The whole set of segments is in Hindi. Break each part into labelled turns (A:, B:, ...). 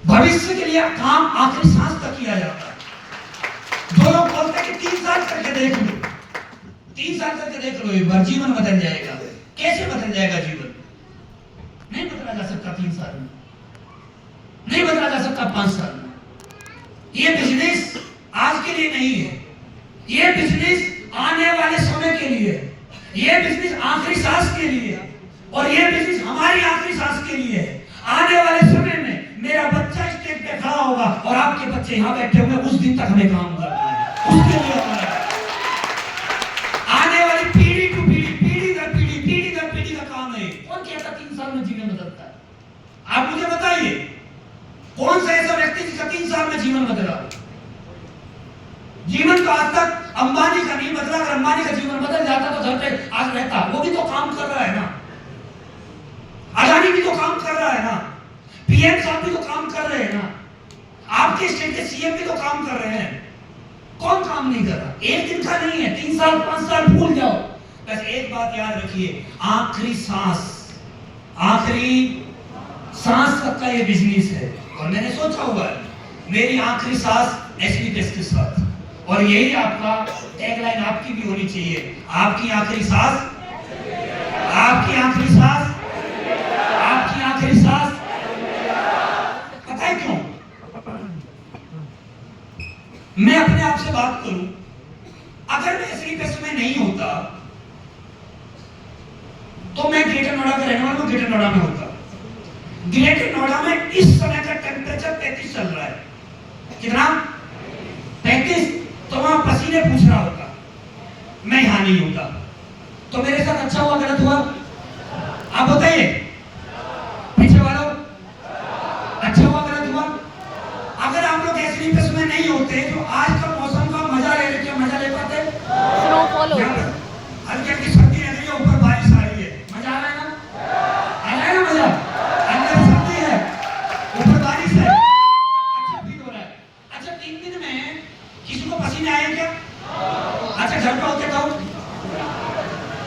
A: भविष्य के लिए काम आखिरी सांस तक किया जाता है। जो लोग बोलते हैं कि 3 साल करके देख लो, 3 साल करके देख लो, एक बार जीवन बदल जाएगा। कैसे बदल जाएगा जीवन? नहीं बदला जा सकता 3 साल में, नहीं बदला जा सकता 5 साल में। ये बिजनेस आज के लिए नहीं है, ये बिजनेस आने वाले समय के लिए, ये बिजनेस आखिरी सांस के लिए, और ये बिजनेस हमारी आखिरी सांस के लिए है। आने वाले समय में मेरा बच्चा स्टेज पे खड़ा होगा और आपके बच्चे यहाँ बैठे होंगे, उस दिन तक हमें काम करना है, उसके लिए हमारा आने वाली पीढ़ी टू पीढ़ी, पीढ़ी दर पीढ़ी, पीढ़ी दर पीढ़ी का काम है। कौन कहता 3 साल में जीवन बदलता है? आप मुझे बताइए, कौन सा ऐसा व्यक्ति जिसका 3 साल में जीवन बदला? जीवन तो आज तक अंबानी का नहीं बदला। अगर अंबानी का जीवन बदल जाता तो घर पे आज रहता। वो भी तो काम कर रहा है ना, अदानी भी तो काम कर रहा है ना, पीएम साहब भी तो काम कर रहे हैं ना, आपके स्टेट के सीएम भी तो काम कर रहे हैं। कौन काम नहीं कर रहा? एक दिन का नहीं है, 3 साल 5 साल भूल जाओ। बस एक बात याद रखिए, आखिरी सांस, आखिरी सांस तक का ये बिजनेस है। और मैंने सोचा हुआ है मेरी आखिरी सांस एचडी प्रेस के साथ, और यही आपका टैगलाइन आपकी भी होनी चाहिए, आपकी आखिरी सांस, आपकी आखिरी सांस, आपकी आखिरी सांस। पता है क्यों? मैं अपने आप से बात करूं, अगर मैं एचडी प्रेस में नहीं होता तो मैं ग्रेटर नोएडा का रहने वाला हूं, ग्रेटर नोएडा में होता। ग्रेटर नोएडा में इस समय का टेम्परेचर 35 चल रहा है। कितना? 35। तो वहां पसीने पूछ रहा होता, मैं यहां नहीं होता। तो मेरे साथ अच्छा हुआ गलत हुआ? आप बताइए, पीछे वालों, अच्छा हुआ गलत हुआ? अगर आप लोग एचडी प्रेस में नहीं होते तो आज का मौसम का मजा ले पाते?
B: स्नोफॉल हो गया,
A: हल्की हल्की सर्दी लग रही है, ऊपर बारिश आ रही है, मजा आ रहा है ना? आ रहा है ना मजा? अंदर सर्दी है, ऊपर बारिश है, अच्छा फील हो रहा है। अच्छा 3 दिन में किसी को पसीने आए क्या? अच्छा घर पे होते तो?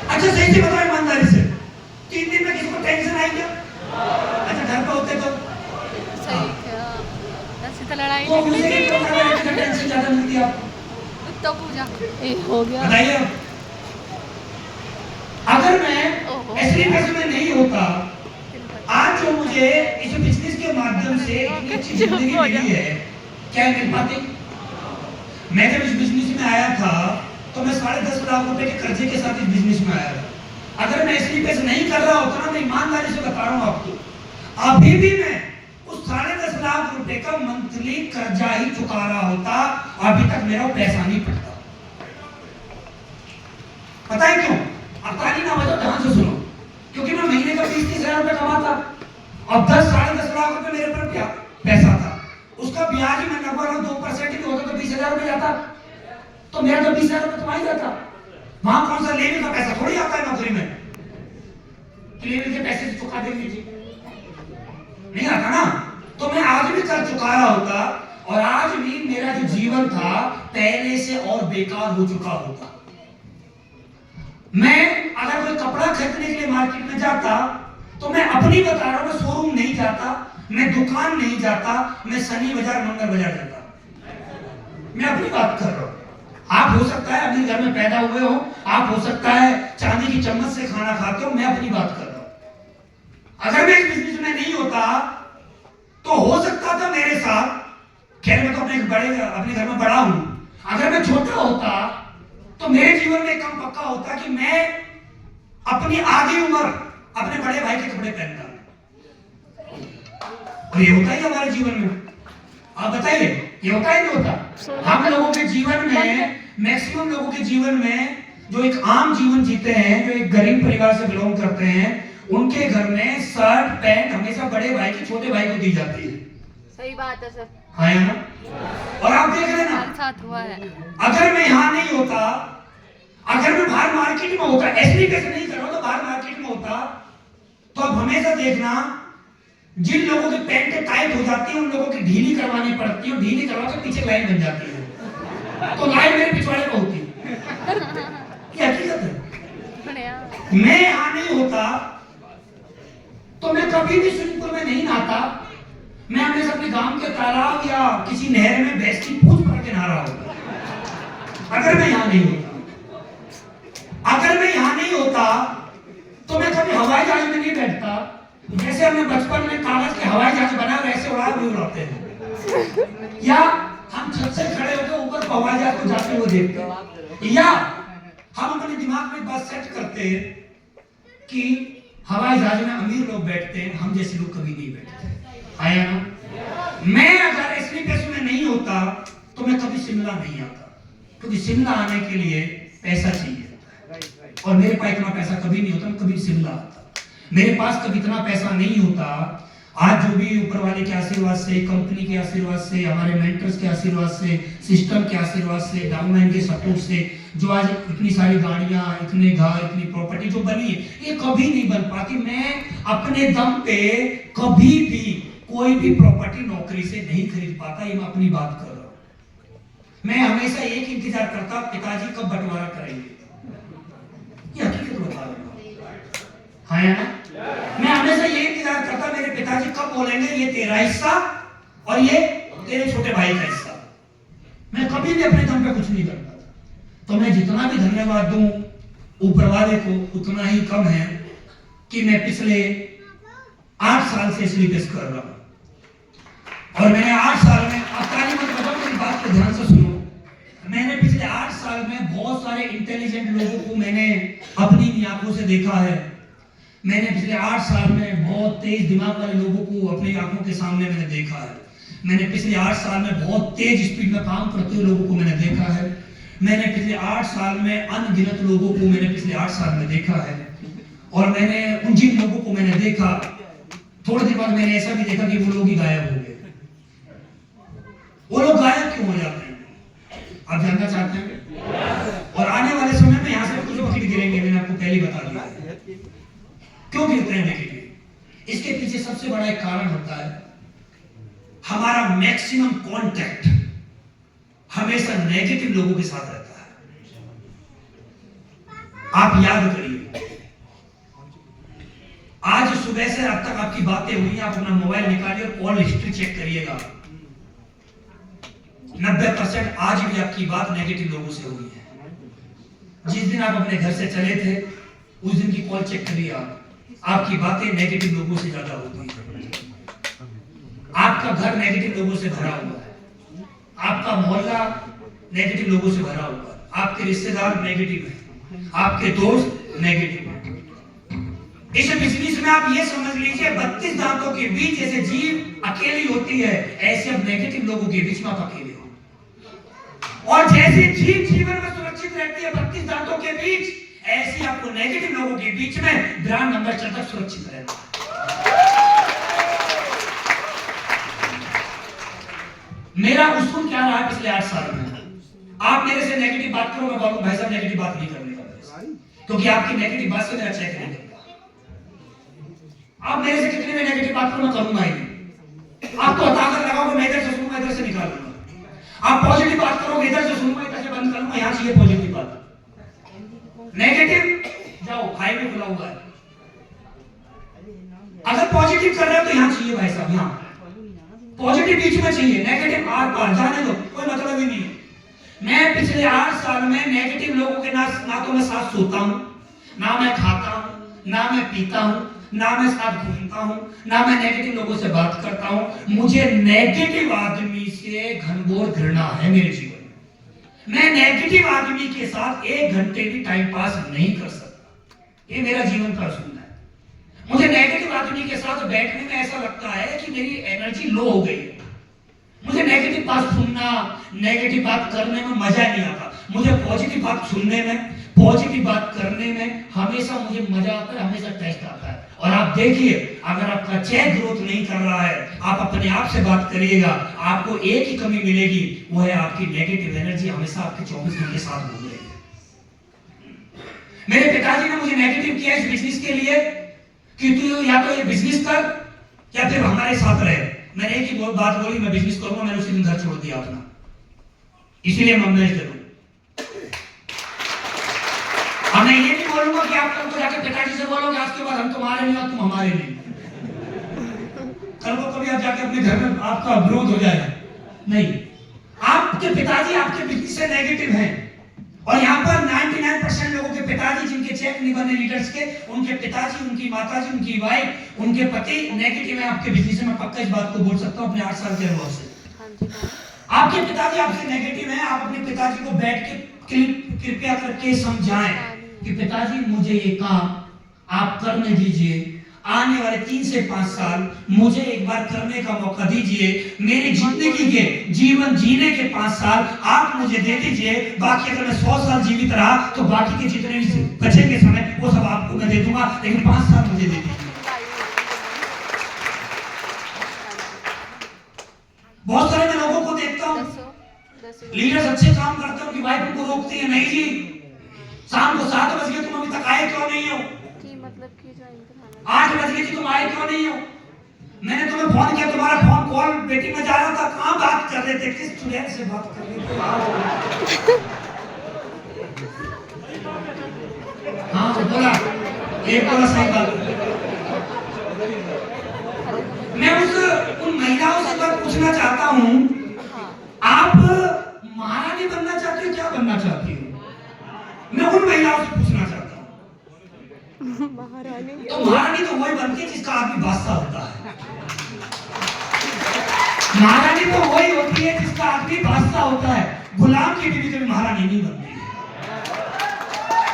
A: अच्छा सही से बताओ ईमानदारी से, 3 दिन में किसी को टेंशन आई क्या? अच्छा घर पे होते तो?
B: सही क्या? ऐसे तो लड़ाई
A: तो
B: नहीं
A: मुझे
B: की।
A: क्या पता है कि टेंशन ज्यादा मिलती है आपको?
B: तो पूजा ए हो गया।
A: बताइए, अगर मैं एचडी प्रेस में नहीं होता, आज जो मुझे इस बिजनेस के माध्यम से इतनी अच्छी जिंदगी मिली है, क्या मिल पाती? मैं जब इस बिजनेस में आया था तो मैं 10.5 लाख रुपए के कर्जे के साथ इस बिजनेस में आया था। अगर मैं एचडी प्रेस नहीं कर रहा होता ना, मैं ईमानदारी से बता रहा हूँ आपको, अभी भी मैं उस 10.5 लाख रुपए का मंथली कर्जा ही चुका रहा होता, अभी तक मेरा पैसा नहीं पड़ता। पता है क्यों? अब ताली ना बजाओ, ध्यान से सुनो, क्योंकि मैं महीने का 20-30 हजार रुपए कमाता और 10-10.5 लाख रुपए मेरे पर क्या पैसा था, उसका ब्याज ही मैं लगभग 2% भी होता तो 20,000 रुपए जाता, तो मेरा तो 20,000 रुपए कमाई जाता। वहां कौन सा लेने का पैसा थोड़ी आता है नौकरी में, लेने के पैसे चुका देंगे जी, नहीं आता ना। तो मैं आज भी कर चुका रहा होता, और आज भी मेरा जो जीवन था पहले से और बेकार हो चुका होता। मैं अगर कोई कपड़ा खरीदने के लिए मार्केट में जाता तो मैं अपनी बता रहा हूं, मैं शोरूम नहीं जाता, मैं दुकान नहीं जाता, मैं शनि बाजार मंगल बाजार जाता। मैं अपनी बात कर रहा हूं। आप हो सकता है अपने घर में पैदा हुए हो, आप हो सकता है चांदी की चम्मच से खाना खाते हो, मैं अपनी बात कर रहा हूं। अगर मैं इस बिजनेस में नहीं होता तो हो सकता था मेरे साथ, खैर मैं तो अपने घर में बड़ा हूं, अगर मैं छोटा होता तो मेरे जीवन में कम पक्का होता कि मैं अपनी आधी उम्र अपने बड़े भाई के कपड़े पहनता। और ये होता ही हमारे जीवन में, आप बताइए, ये होता ही नहीं होता? हम लोगों के जीवन में, मैक्सिमम लोगों के जीवन में जो एक आम जीवन जीते हैं, जो एक गरीब परिवार से बिलोंग करते हैं, उनके घर में शर्ट पैंट हमेशा बड़े भाई की छोटे भाई को दी जाती है।
B: सही बात है सर,
A: हाँ है ना? और आप देख रहे हैं ना,
B: साथ हुआ है।
A: अगर मैं यहाँ नहीं होता, अगर मैं बाहर मार्केट में होता, एचडी प्रेस नहीं कर रहा तो बाहर मार्केट में होता, तो अब हमेशा देखना, जिन लोगों की पैंट टाइट हो जाती है उन लोगों की ढीली करवानी पड़ती है, ढीली करवा के पीछे लाइन बन जाती है, तो लाइन मेरे पिछवाड़े में होती क्या हकीकत है। मैं यहाँ नहीं होता तो मैं कभी भी स्विमिंग पूल में नहीं नहाता, मैं हमेशा अपने गांव के तालाब या किसी नहर में भैंस की पूंछ पकड़ के नहा रहा होता अगर मैं यहाँ नहीं होता। अगर मैं यहाँ नहीं होता तो मैं कभी हवाई जहाज में नहीं बैठता। जैसे हमने बचपन में कागज के हवाई जहाज बना वैसे उड़ाते हैं, या हम छत से खड़े होकर ऊपर हवाई जहाज को जाते हुए देखते हैं, या हम अपने दिमाग में बात सेट करते हैं कि हवाई जहाज में अमीर लोग बैठते हैं, हम जैसे लोग कभी नहीं बैठते। आया ना? मैं अगर स्लीपर्स में नहीं होता तो मैं कभी शिमला नहीं आता, क्योंकि शिमला आने के लिए पैसा चाहिए और मेरे पास इतना पैसा कभी नहीं होता, मैं कभी शिमला आता। मेरे पास कभी इतना पैसा नहीं होता। आज जो भी ऊपर वाले के आशीर्वाद से, कंपनी के आशीर्वाद से, हमारे मेंटर्स के आशीर्वाद से, सिस्टम के आशीर्वाद से, डाउनलाइन के सपोर्ट से, जो आज इतनी सारी गाड़ियां, इतने घर, इतनी प्रॉपर्टी जो बनी है, ये कभी नहीं बन पाती। मैं अपने दम पे कभी भी कोई भी प्रॉपर्टी नौकरी से नहीं खरीद पाता। ये मैं अपनी बात कर रहा हूं। मैं हमेशा एक इंतजार करता, पिताजी कब बंटवारा करेंगे। ये हकीकत बता रहा हूं। हाँ ना? मैं हमेशा ये इंतजार करता, मेरे पिताजी कब बोलेंगे ये तेरा हिस्सा और ये तेरे छोटे भाई का हिस्सा। मैं कभी भी अपने दम पे कुछ नहीं करता था। तो मैं जितना भी धन्यवाद दूं ऊपर वाले को उतना ही कम है कि मैं पिछले 8 साल से स्लीपर्स कर रहा हूं और मैंने 8 साल में, अब ताली मत बजाओ, मेरी बात को ध्यान से सुनो। मैंने पिछले 8 साल में बहुत सारे इंटेलिजेंट लोगों को मैंने अपनी आंखों से देखा है। मैंने पिछले 8 साल में बहुत तेज दिमाग वाले लोगों को अपनी आंखों के सामने मैंने देखा है। मैंने पिछले 8 साल में बहुत तेज स्पीड में काम करते हुए लोगों को मैंने देखा है। मैंने पिछले 8 साल में अनगिनत लोगों को मैंने पिछले 8 साल में देखा है। और मैंने उन जिन लोगों को मैंने देखा, थोड़ी देर बाद मैंने ऐसा भी देखा कि वो लोग ही गायब हो गए। वो लोग गायब क्यों हो जाते हैं आप जानना चाहते हैं? और आने वाले समय में यहाँ से कुछ विकेट गिरेंगे, मैंने आपको पहले बता दिया है। क्यों गिरते हैं विकेट? इसके पीछे सबसे बड़ा एक कारण होता है हमारा मैक्सिमम कांटेक्ट हमेशा नेगेटिव लोगों के साथ रहता है। आप याद करिए, आज सुबह से अब तक आपकी बातें हुई, आप अपना मोबाइल निकालिए और कॉल हिस्ट्री चेक करिएगा। 90% आज भी आपकी बात नेगेटिव लोगों से हुई है। जिस दिन आप अपने घर से चले थे उस दिन की कॉल चेक करिए, आपकी बातें नेगेटिव लोगों से ज्यादा होती है। आपका घर नेगेटिव लोगों से भरा हुआ है, आपका मोहल्ला नेगेटिव लोगों से भरा हुआ है, आपके रिश्तेदार नेगेटिव है, आपके दोस्त नेगेटिव है। इस बिजनेस में आप ये समझ लीजिए 32 दांतों के बीच जैसे जीव अकेली होती है, ऐसे अब नेगेटिव लोगों के बीच में आप अकेले हो। और जैसे जीव जीवन में सुरक्षित रहती है 32 दांतों के बीच, ऐसे आपको नेगेटिव लोगों के बीच में ब्रांड नंबर 4 तक सुरक्षित रहना है। मेरा उसूल क्या रहा है पिछले 8 साल में? आप मेरे से नेगेटिव बात करो, मैं बोलूं भाई साहब नेगेटिव बात नहीं करने का, क्योंकि आपकी नेगेटिव बात से मेरा चेक नहीं करेगा। आप मेरे से कितनी भी नेगेटिव बात करो, मैं करूंगा ही नहीं। आपको ताकत लगाओगे, मैं इधर से सुनूंगा, इधर से निकाल दूंगा। आप पॉजिटिव बात करोगे, इधर से सुनूंगा, इधर से बंद करूंगा। यहाँ चाहिए पॉजिटिव बात, नेगेटिव जाओ, हाईवे खुला हुआ है। अगर पॉजिटिव कर रहे हो तो यहाँ चाहिए भाई साहब, यहाँ पॉजिटिव बीच में चाहिए, नेगेटिव आर पार जाने दो, कोई मतलब ही नहीं है। मैं पिछले 8 साल में नेगेटिव लोगों के ना तो मैं साथ सोता हूं, ना मैं खाता हूं, ना मैं पीता हूं, ना मैं साथ घूमता हूं, ना मैं नेगेटिव लोगों से बात करता हूं। मुझे नेगेटिव आदमी से घनघोर घृणा है मेरे जीवन में। मैं नेगेटिव आदमी के साथ 1 घंटे भी टाइम पास नहीं कर सकता। ये मेरा जीवन का असूल है। मुझे नेगेटिव आदमी के साथ बैठने में ऐसा लगता है कि मेरी एनर्जी लो हो गई है। मुझे नेगेटिव बात सुनना, नेगेटिव बात करने में मजा नहीं आता। मुझे पॉजिटिव बात सुनने में, पॉजिटिव बात करने में हमेशा मुझे मजा आता है, हमेशा टेस्ट आता है। और आप देखिए, अगर आपका चेक ग्रोथ नहीं कर रहा है, आप अपने आप से बात करिएगा, आपको एक ही कमी मिलेगी, वो है आपकी नेगेटिव एनर्जी हमेशा आपके 24 घंटे साथ घूम रही है। मेरे पिताजी ने मुझे नेगेटिव किया इस बिजनेस के लिए कि तू या तो ये बिजनेस कर या फिर हमारे साथ रहे। मैंने एक ही बात बोली, मैं बिजनेस करूंगा। मैंने उसी दिन घर छोड़ दिया अपना, इसीलिए मैं मैनेज करूं। अब मैं ये नहीं बोलूंगा कि आप कल को जाकर पिताजी से बोलोगे आज के बाद हम तुम्हारे नहीं और तुम हमारे नहीं। कल को कभी आप जाके अपने घर में आपका विरोध हो जाएगा नहीं। आपके पिताजी आपके बिजनेस से नेगेटिव हैं, और यहाँ पर 99% लोगों के पिताजी जिनके चेक नहीं बने लीडर्स के, उनके पिताजी, उनकी माताजी, उनकी वाइफ, उनके पति नेगेटिव है आपके बिजनेस में। मैं पक्का इस बात को बोल सकता हूँ अपने 8 साल के अनुभव से। आपके पिताजी आपसे नेगेटिव हैं, आप अपने पिताजी को बैठ के कृपया करके समझाएं कि पिताजी मुझे ये काम आप करने दीजिए, आने वाले 3 से 5 साल मुझे एक बार करने का मौका दीजिए, मेरी जिंदगी के जीवन जीने के 5 साल आप मुझे दे दीजिए, बाकी अगर मैं 100 साल जीवित रहा तो बाकी के जितने भी बचेंगे समय वो सब आपको मैं दे दूंगा, लेकिन 5 साल मुझे दे दीजिए। बहुत सारे मैं लोगों को देखता हूँ, लीडर्स अच्छे काम करते हैं, उनकी वाइफ उनको रोकती है, नहीं जी शाम को 7 बज गए तुम अभी तक आए क्यों नहीं हो, 8 बज गए तुम आए क्यों नहीं हो, मैंने तुम्हें फोन किया, तुम्हारा फोन कॉल बेटी में जा रहा था, कहाँ बात कर रहे थे, किस स्टूडेंट से बात कर रहे थे। हाँ बोला, एक बोला सही बात। मैं उन महिलाओं से बात पूछना चाहता हूँ, आप महारानी बनना चाहती हो, क्या बनना चाहती हो? मैं उन महिलाओं से पूछना चाहता हूँ। महारानी तो वही बनती है जिसका आदमी बादशाह होता है। महारानी तो वही होती है जिसका आदमी बादशाह होता है। गुलाम की बीवी कभी महारानी नहीं बनती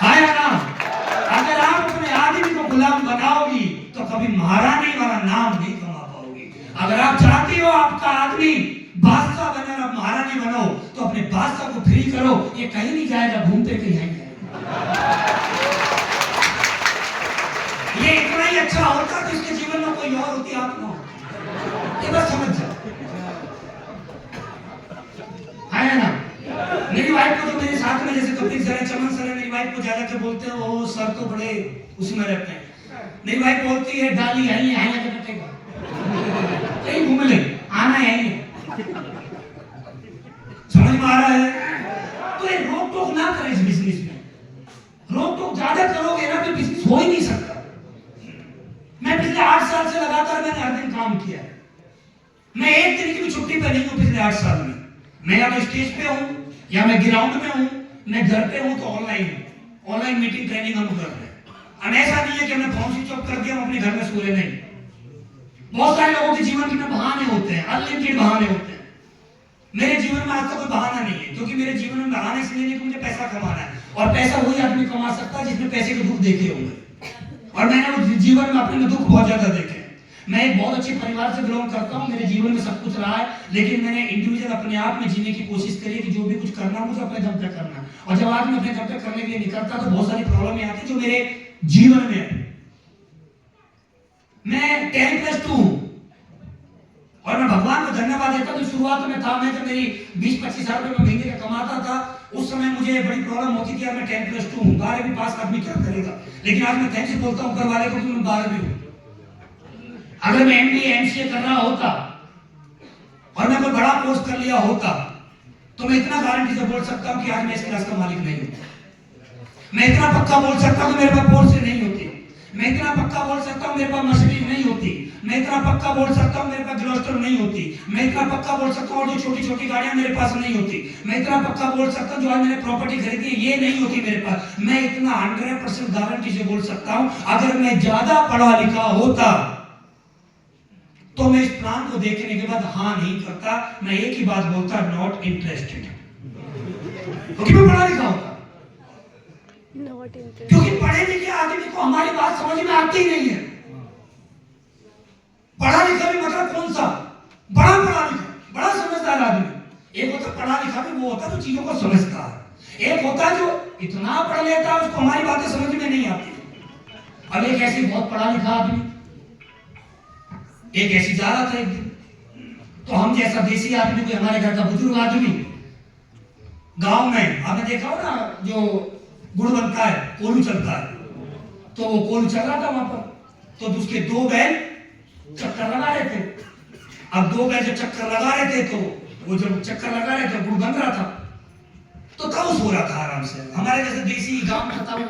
A: है ना? अगर आप अपने आदमी को गुलाम बनाओगी तो कभी महारानी वाला नाम नहीं कमा पाओगी। अगर आप चाहती हो आपका आदमी बादशाह बने और आप महारानी बनो तो अपने बादशाह को फ्री करो, ये कहीं नहीं जाएगा, घूमते कहीं आएंगे। ये इतना ही अच्छा होता तो इसके जीवन में कोई और होती, आप ना होती। ये बस समझ जाओ, है ना? मेरी वाइफ को तो मेरे साथ में जैसे कपिल सर है, चमन सर है, मेरी वाइफ को ज्यादा के बोलते हैं वो सर तो बड़े उसमें रहते हैं। मेरी वाइफ बोलती है डाली आई है, आएगा तो कटेगा, कहीं घूम ले, आना है ही समझ में आ रहा है? तो ये रोक टोक ना करें इस बिजनेस में। रोक टोक ज्यादा करोगे ना तो बिजनेस हो ही नहीं सकता। मैं पिछले 8 साल से लगातार मैंने हर दिन काम किया है। मैं एक दिन की भी छुट्टी पे नहीं हूँ पिछले 8 साल में। मैं या तो स्टेज पे हूँ या मैं ग्राउंड में हूँ, मैं घर पे हूँ तो ऑनलाइन मीटिंग ट्रेनिंग हम कर रहे हैं। हम ऐसा नहीं है कि हमने फोन स्विच ऑफ कर दिया, हम अपने घर में सो रहे, नहीं। बहुत सारे लोगों के जीवन में बहाने होते हैं, अनलिमिटेड बहाने होते हैं। मेरे जीवन में आज तक कोई बहाना नहीं है, क्योंकि मेरे जीवन में बहाना इसलिए नहीं कि मुझे पैसा कमाना है, और पैसा वही आदमी कमा सकता है जिसने पैसे के दुख देखे होंगे, और मैंने उस जीवन में अपने में दुख बहुत ज्यादा देखे। मैं एक बहुत अच्छे परिवार से बिलोंग करता हूँ, मेरे जीवन में सब कुछ रहा है, लेकिन मैंने इंडिविजुअल अपने आप में जीने की कोशिश करी कि जो भी कुछ करना मुझे अपने दम पे करना, और जब आदमी अपने दम पे करने के लिए निकलता तो बहुत सारी प्रॉब्लम आती जो मेरे जीवन में है। मैं 10+2 हूँ और मैं भगवान को धन्यवाद देता हूँ। शुरुआत में था, मैं जब मेरी 20-25 हजार रुपए महीने का कमाता था उस समय मुझे बड़ी प्रॉब्लम होती थी, मैं 10+2 हूँ, 12वीं पास आदमी क्या करेगा, लेकिन आज मैं थैंक्स बोलता हूँ ऊपर वाले को कि मैं 12वीं हूँ। अगर मैं MBA MCA कर रहा होता और मैं कोई बड़ा कोर्स कर लिया होता तो मैं इतना गारंटी से बोल सकता हूँ कि आज मैं इस क्लास का मालिक नहीं हूँ। मैं इतना पक्का बोल सकता हूँ मेरे पास पोर्शे नहीं होती, मैं इतना पक्का बोल सकता हूँ मेरे पास मर्सिडीज नहीं होती, मैं इतना पक्का बोल सकता हूँ मेरे पास ग्लोस्टर नहीं होती, मैं इतना पक्का बोल सकता हूँ और जो छोटी छोटी गाड़ियां मेरे पास नहीं होती, मैं इतना पक्का बोल सकता हूँ जो आज मैंने प्रॉपर्टी खरीदी है ये नहीं होती मेरे पास। मैं इतना 100% गारंटी से बोल सकता हूँ अगर मैं ज्यादा पढ़ा लिखा होता तो मैं इस प्लान को देखने के बाद हाँ नहीं करता, मैं एक ही बात बोलता, नॉट इंटरेस्टेड, क्योंकि मैं पढ़ा लिखा होता। क्योंकि पढ़े लिखे आदमी को हमारी बात समझ में आती ही नहीं है। पढ़ा लिखा भी मतलब कौन सा? बड़ा पढ़ा लिखा, बड़ा समझदार आदमी। एक होता पढ़ा लिखा भी वो होता जो चीजों को समझता है, एक होता जो इतना पढ़ लेता है उसको हमारी बातें समझ में नहीं आती। अब एक ऐसी बहुत पढ़ा लिखा आदमी एक ऐसी जा रहा था एक दिन, तो हम जैसा देसी आदमी, कोई हमारे घर का बुजुर्ग आदमी गांव में आपने देखा हो ना जो गुड़ बनता है, कोलू चलता है, तो वो कोलू चल रहा था वहां पर, तो उसके 2 बैल चक्कर लगा रहे थे। अब 2 बैल जब चक्कर लगा रहे थे तो वो जब चक्कर लगा रहे थे गुड़ बन रहा था, तो था वो सो रहा था आराम से, हमारे जैसे देसी गांव में था वो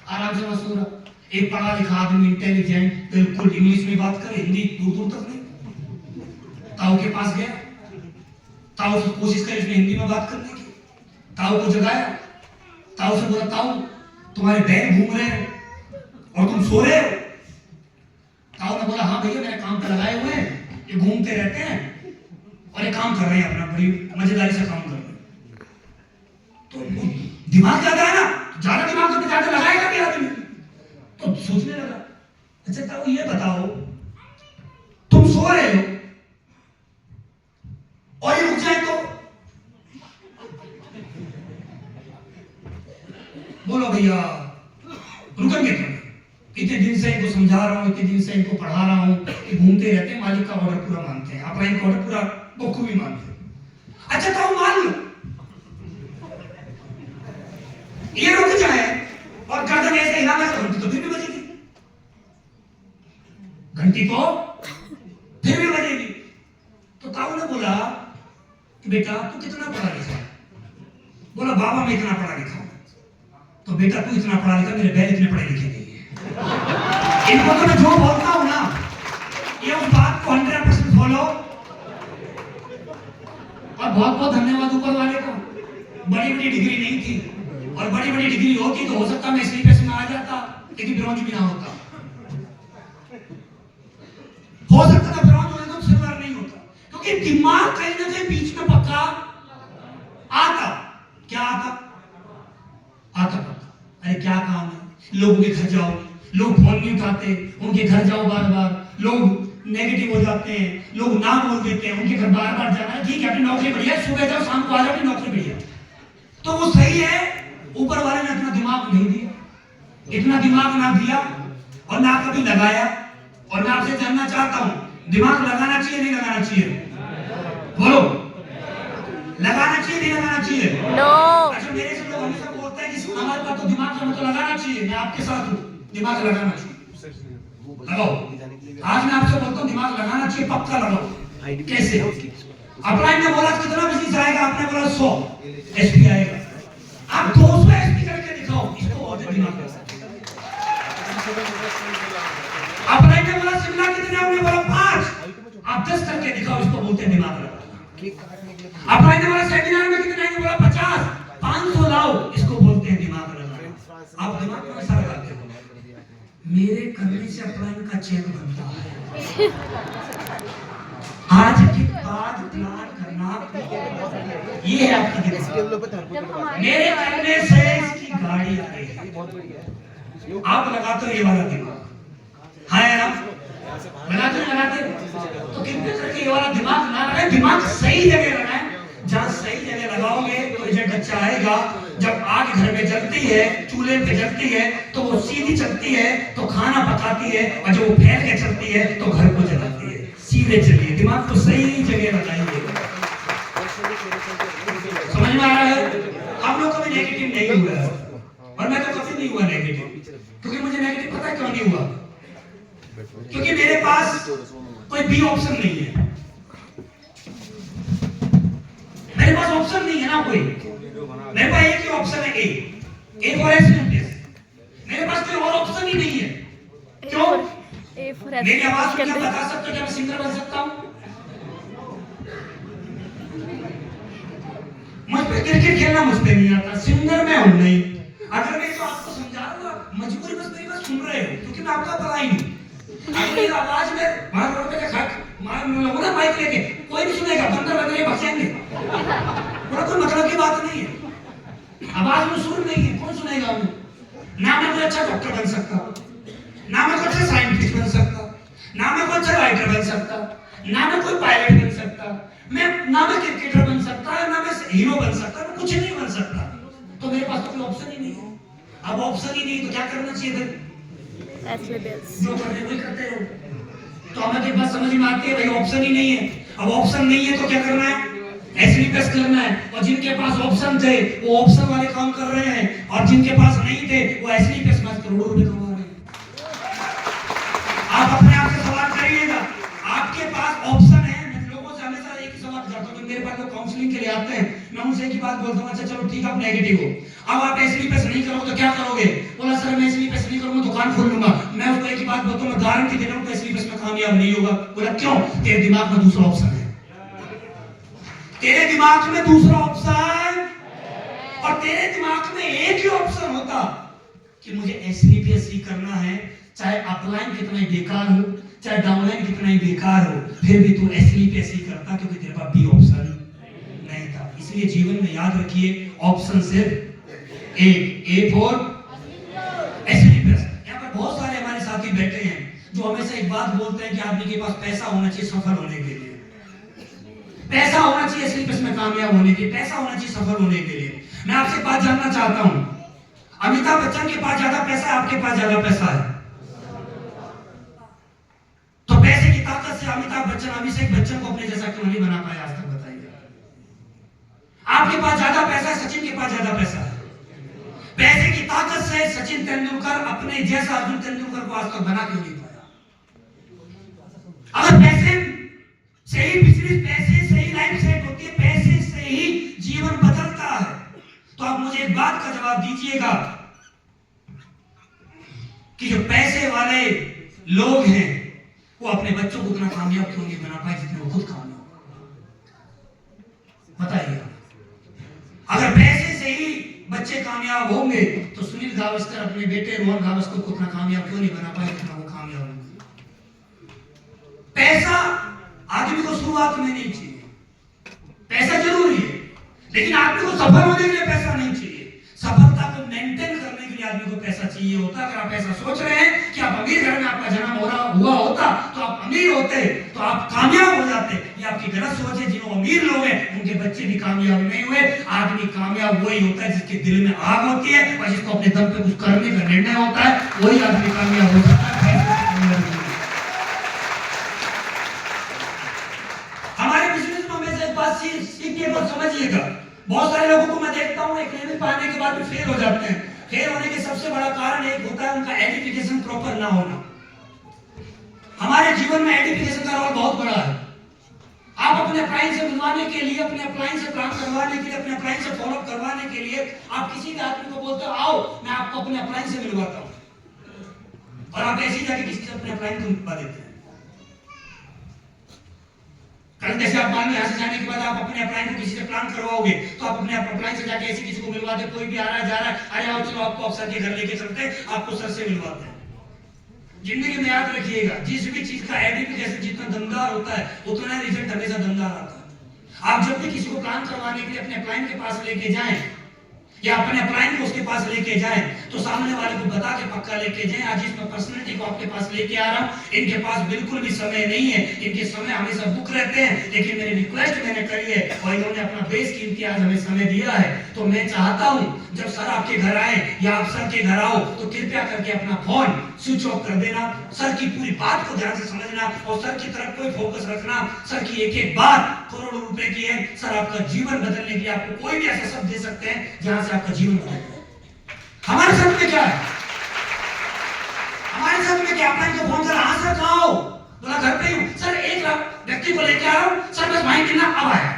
A: आराम से वो सो रहा। एक पढ़ा लिखा आदमी इंटेलिजेंट बिल्कुल इंग्लिश में बात करे, हिंदी दूर दूर तक नहीं, ताऊ के पास गया, ताऊ से कोशिश करी उसने हिंदी में बात करने की, ताऊ को जगाया, ताऊ से बोला ताऊ तुम्हारे बैल घूम रहे हैं और तुम सो रहे हो। ताऊ ने बोला हाँ भैया मेरे काम पे लगाए हुए हैं, ये घूमते रहते हैं और ये काम कर रहे हैं अपना, बड़ी मजेदारी से काम कर रहे हैं। तो दिमाग ज्यादा है ना, ज्यादा दिमाग तो ज्यादा लगाएगा भी आदमी। तो सोचने लगा अच्छा ताऊ ये बताओ तुम सो रहे हो और ये रुक जाए तो बोलो भैया रुकेंगे क्यों? इतने दिन से इनको समझा रहा हूं, इतने दिन से इनको पढ़ा रहा हूं कि घूमते रहते हैं, मालिक का ऑर्डर पूरा मानते हैं, अपना एक ऑर्डर पूरा बखूबी मानते हैं। अच्छा ताऊ मान लो ये रुक जाए और गर्दन ऐसे हिलाना तो घंटी तो फिर भी बजेगी, घंटी तो फिर भी बजेगी। तो ताऊ ने बोला कि बेटा तू कितना पढ़ा लिखा? बोला बाबा मैं इतना पढ़ा लिखा। तो बेटा तू इतना पढ़ा लिखा, मेरे बैल इतने पढ़े लिखे नहीं है। इनको तो मैं जो बोलता हूं ना ये उस बात को 100% फॉलो। और बहुत बहुत धन्यवाद ऊपर वाले को, बड़ी बड़ी डिग्री नहीं थी, और बड़ी बड़ी डिग्री होती तो हो सकता मैं स्लीपर्स में आ जाता, लेकिन ब्रॉन्ज भी ना होता, हो सकता था ब्रॉन्ज होने तो सिल्वर नहीं होता, क्योंकि दिमाग कहीं ना कहीं बीच में पक्का आता। क्या आता? आता पक्का। अरे क्या काम है, लोगों के घर जाओ, लोग फोन नहीं उठाते, उनके घर जाओ बार बार, लोग नेगेटिव हो जाते हैं, लोग ना बोल देते हैं, उनके घर बार बार जाना है। ठीक है अपनी नौकरी बढ़िया, सुबह जाओ शाम को आ जाओ, अपनी नौकरी बढ़िया, तो वो सही है। ऊपर वाले ने इतना दिमाग नहीं दिया, इतना दिमाग ना दिया और ना कभी लगाया। और मैं आपसे जानना चाहता हूं दिमाग लगाना चाहिए नहीं लगाना चाहिए? बोलो लगाना चाहिए नहीं लगाना चाहिए?
B: नो।
A: अच्छा मेरे से लोग हमेशा बोलते हैं कि हमारे पास तो दिमाग है, तो लगाना चाहिए। मैं आपके साथ हूं, दिमाग लगाना चाहिए, लगाओ। आज मैं आपसे बोलता हूं दिमाग लगाना चाहिए, पक्का लगाओ। कैसे? अपलाइन ने बोला कितना बिजनेस आएगा, आपने बोला 100 एसपी आएगा, आप 200 एसपी करके दिखाओ, इसको बोलते दिमाग। अपलाइन ने बोला शिमला कितने, आपने बोला 5, आप 10 करके दिखाओ, इसको बोलते दिमाग लगाना। अपलाइन ने बोला सेमिनार में कितने आएंगे, बोला 50, 500 लाओ, इसको बोलते हैं दिमाग लगाना। आप दिमाग में ऐसा लगाते हो, मेरे करने से अपलाइन का चेक बनता है। आज के बाद प्लान करना ये है आपकी दिमाग। मेरे करने से इसकी गाड़ी आ गई है, आप लगाते हो ये वाला दिमाग, हाँ ना लगाते तो कितने करके ये वाला दिमाग ना लगाए, दिमाग सही जगह लगाए। जहाँ सही जगह लगाओगे तो रिजल्ट अच्छा आएगा। जब आग घर में जलती है, चूल्हे पे जलती है, तो वो सीधी चलती है तो खाना पकाती है, और जब वो फैल के चलती है तो घर को जलाती है। सीधे चलिए, दिमाग को सही जगह लगाइए। समझ में आ रहा है? आप लोग कभी नेगेटिव नहीं हुआ है, और मैं तो कभी नहीं हुआ नेगेटिव, क्योंकि मुझे नेगेटिव पता है क्यों नहीं हुआ, क्योंकि मेरे पास कोई बी ऑप्शन नहीं है। मेरे पास ऑप्शन नहीं है ना कोई, मेरे पास एक ही ऑप्शन है, ए फॉर एक्सीलेंस। मेरे पास कोई और ऑप्शन ही नहीं है। क्यों? मेरी आवाज को क्या बता सकते हो, क्या मैं सिंगर बन सकता हूं? मुझ पे क्रिकेट खेलना मुझ पे नहीं आता, सिंगर मैं हूं नहीं। अगर मैं तो आपको समझा रहा हूं, मजबूरी बस मेरी बात सुन रहे हो, क्योंकि मैं आपका भला ही नहीं। मेरी आवाज में वहां रोड पे लोगों ना माइक लेके कोई नहीं सुनेगा, बंदर बंदर बचेंगे, बड़ा कोई मतलब की बात नहीं है। आवाज में सुर नहीं है, कौन सुनेगा हमें? ना मैं कोई अच्छा डॉक्टर बन सकता, ना मैं कोई अच्छा साइंटिस्ट बन सकता, ना मैं कोई अच्छा राइटर बन सकता, ना मैं कोई पायलट बन सकता, ना मैं क्रिकेटर बन सकता, ना मैं हीरो बन सकता, मैं कुछ नहीं बन सकता। तो मेरे पास तो कोई ऑप्शन ही नहीं है। अब ऑप्शन ही नहीं तो क्या करना चाहिए फिर? जो करते वही करते रहो। तो हमें एक बात समझ में आती है, भाई ऑप्शन ही नहीं है। अब ऑप्शन नहीं है तो क्या करना है? एसलीपेस करना है। और जिनके पास ऑप्शन थे वो ऑप्शन वाले काम कर रहे हैं, और जिनके पास नहीं थे वो एसलीपेस में करोड़ों रुपए कमा रहे हैं। आप अपने आप से सवाल करिएगा, आपके पास ऑप्शन है। मैं लोगों से हमेशा एक ही सवाल करता हूं, मेरे पास लोग काउंसलिंग के लिए आते हैं, मैं उनसे एक ही बात बोलता हूं, अच्छा चलो ठीक है आप नेगेटिव हो, अब आप एसलीपेस नहीं करोगे तो क्या करोगे? बोला सर मैं एसलीपेस नहीं करूंगा, दुकान खोल लूंगा। मैं उसको एक ही बात बोलता हूं, मैं गारंटी दे रहा हूं एसलीपेस में कामयाब नहीं होगा। बोला क्यों? तेरे दिमाग में दूसरा ऑप्शन है। तेरे दिमाग में दूसरा ऑप्शन, और तेरे दिमाग में एक ही ऑप्शन होता कि मुझे एसलीपीएससी करना है, चाहे अपलाइन कितना ही बेकार हो, चाहे डाउनलाइन कितना ही बेकार हो, फिर भी तू एसलीपीएससी करता, क्योंकि तेरे पास बी ऑप्शन नहीं था। इसलिए जीवन में याद रखिए, ऑप्शन सिर्फ एक, ए फॉर एसलीपीएस। यहाँ पर बहुत सारे हमारे साथी बैठे हैं जो हमेशा एक बात बोलते हैं कि आदमी के पास पैसा होना चाहिए सफल होने के लिए, पैसा होना चाहिए एसलीपीएस में कामयाब होने के लिए, पैसा होना चाहिए सफल होने के लिए। मैं आपसे बात जानना चाहता हूं, अमिताभ बच्चन के पास ज्यादा पैसा है, आपके पास ज्यादा पैसा है? तो पैसे की ताकत से अमिताभ बच्चन अभिषेक बच्चन को अपने जैसा क्यों नहीं बना पाए आज तक, बताइए। आपके पास ज्यादा पैसा है, सचिन के पास ज्यादा पैसा है। पैसे की ताकत से सचिन तेंदुलकर अपने जैसा अर्जुन तेंदुलकर को आज तक बना क्यों नहीं पाया? अगर पैसे से ही बिजनेस, पैसे से ही लाइफ सेट होती है, पैसे से ही जीवन बदलता है, तो आप मुझे एक बात का जवाब दीजिएगा कि जो पैसे वाले लोग हैं वो अपने बच्चों को उतना कामयाब क्यों नहीं बना पाए जितने वो खुद कामयाब? बताइए। अगर पैसे से ही बच्चे कामयाब होंगे तो सुनील गावस्कर अपने बेटे रोहन गावस्कर को उतना कामयाब क्यों नहीं बना पाए जितना वो कामयाब होंगे? पैसा आदमी को शुरुआत में नहीं चाहिए, पैसा जरूरी है, लेकिन आदमी को सफल होने के लिए पैसा नहीं चाहिए। सफलता को मेंटेन करने के लिए आदमी को पैसा चाहिए होता। अगर आप ऐसा सोच रहे हैं कि आप अमीर घर में आपका जन्म हुआ होता तो आप अमीर होते, तो आप कामयाब हो जाते, ये आपकी गलत सोच है। जो अमीर लोग हैं उनके बच्चे भी कामयाब नहीं हुए। आदमी कामयाब वही होता है जिसके दिल में आग होती है और जिसको अपने दम पे कुछ करने का निर्णय होता है, वही आदमी कामयाब हो जाता है। हमारे बिजनेस में हमेशा एक बात सीखिए और समझिएगा। बहुत सारे लोगों को मैं देखता हूं एक लेवल पाने के बाद भी फेल हो जाते हैं। फेल होने के सबसे बड़ा कारण एक होता है उनका एजुकेशन प्रॉपर ना होना। हमारे जीवन में एजुकेशन का रोल बहुत बड़ा है। आप अपने अपलाइन से मिलवाने के लिए, अपने अपलाइन से काम करवाने के लिए, अपने अपलाइन से फॉलो करवाने के लिए आप किसी भी आदमी को बोलते हो आओ मैं आपको अपने अपलाइन से मिलवाता हूं, और आप ऐसे ही जाके किसी से अपने अपलाइन को मिलवा देते हैं। कल जैसे आप मान लो यहाँ से जाने के बाद आप अपने अपलाइन को किसी से प्लान करवाओगे तो आप अपने अपलाइन से जाके ऐसे किसी को मिलवाते, कोई भी आ रहा है जा रहा है, अरे आओ चलो आपको अफसर के घर लेके चलते हैं, आपको सर से मिलवाते हैं। जिंदगी में याद रखिएगा, जिस भी चीज का एडुकेशन जितना दमदार होता है उतना रिजल्ट हमेशा दमदार आता है। आप जब भी किसी को प्लान करवाने के लिए अपने अपलाइन के पास लेके जाएं या अपने अपलाइन को उसके पास लेके जाएं तो सामने वाले को बता के पक्का लेके जाएं, आज इसमें पर्सनालिटी को आपके पास लेके आ रहा हूं, इनके पास बिल्कुल भी समय नहीं है, इनके समय हमेशा बुक रहते हैं, लेकिन मेरी रिक्वेस्ट मैंने करी है और इन्होंने अपना बेशकीमती आज हमें समय दिया है, तो मैं चाहता हूं जब सर आपके घर आए या आप सर के घर आओ तो कृपया करके अपना फोन स्विच ऑफ कर देना, सर की पूरी बात को ध्यान से समझना और सर की तरफ कोई फोकस रखना। सर की एक एक बात करोड़ों रुपए की है। सर आपका जीवन बदलने के लिए आपको कोई भी ऐसा शब्द दे सकते हैं जहां से आपका जीवन बदल जाए। हमारे साथ में क्या है? हमारे साथ में क्या? अपना को फोन कर हाँ सर कहाँ हो? बोला घर पे हूँ सर, एक व्यक्ति को लेके आ रहा हूँ सर, बस वहीं मिलना अब आया,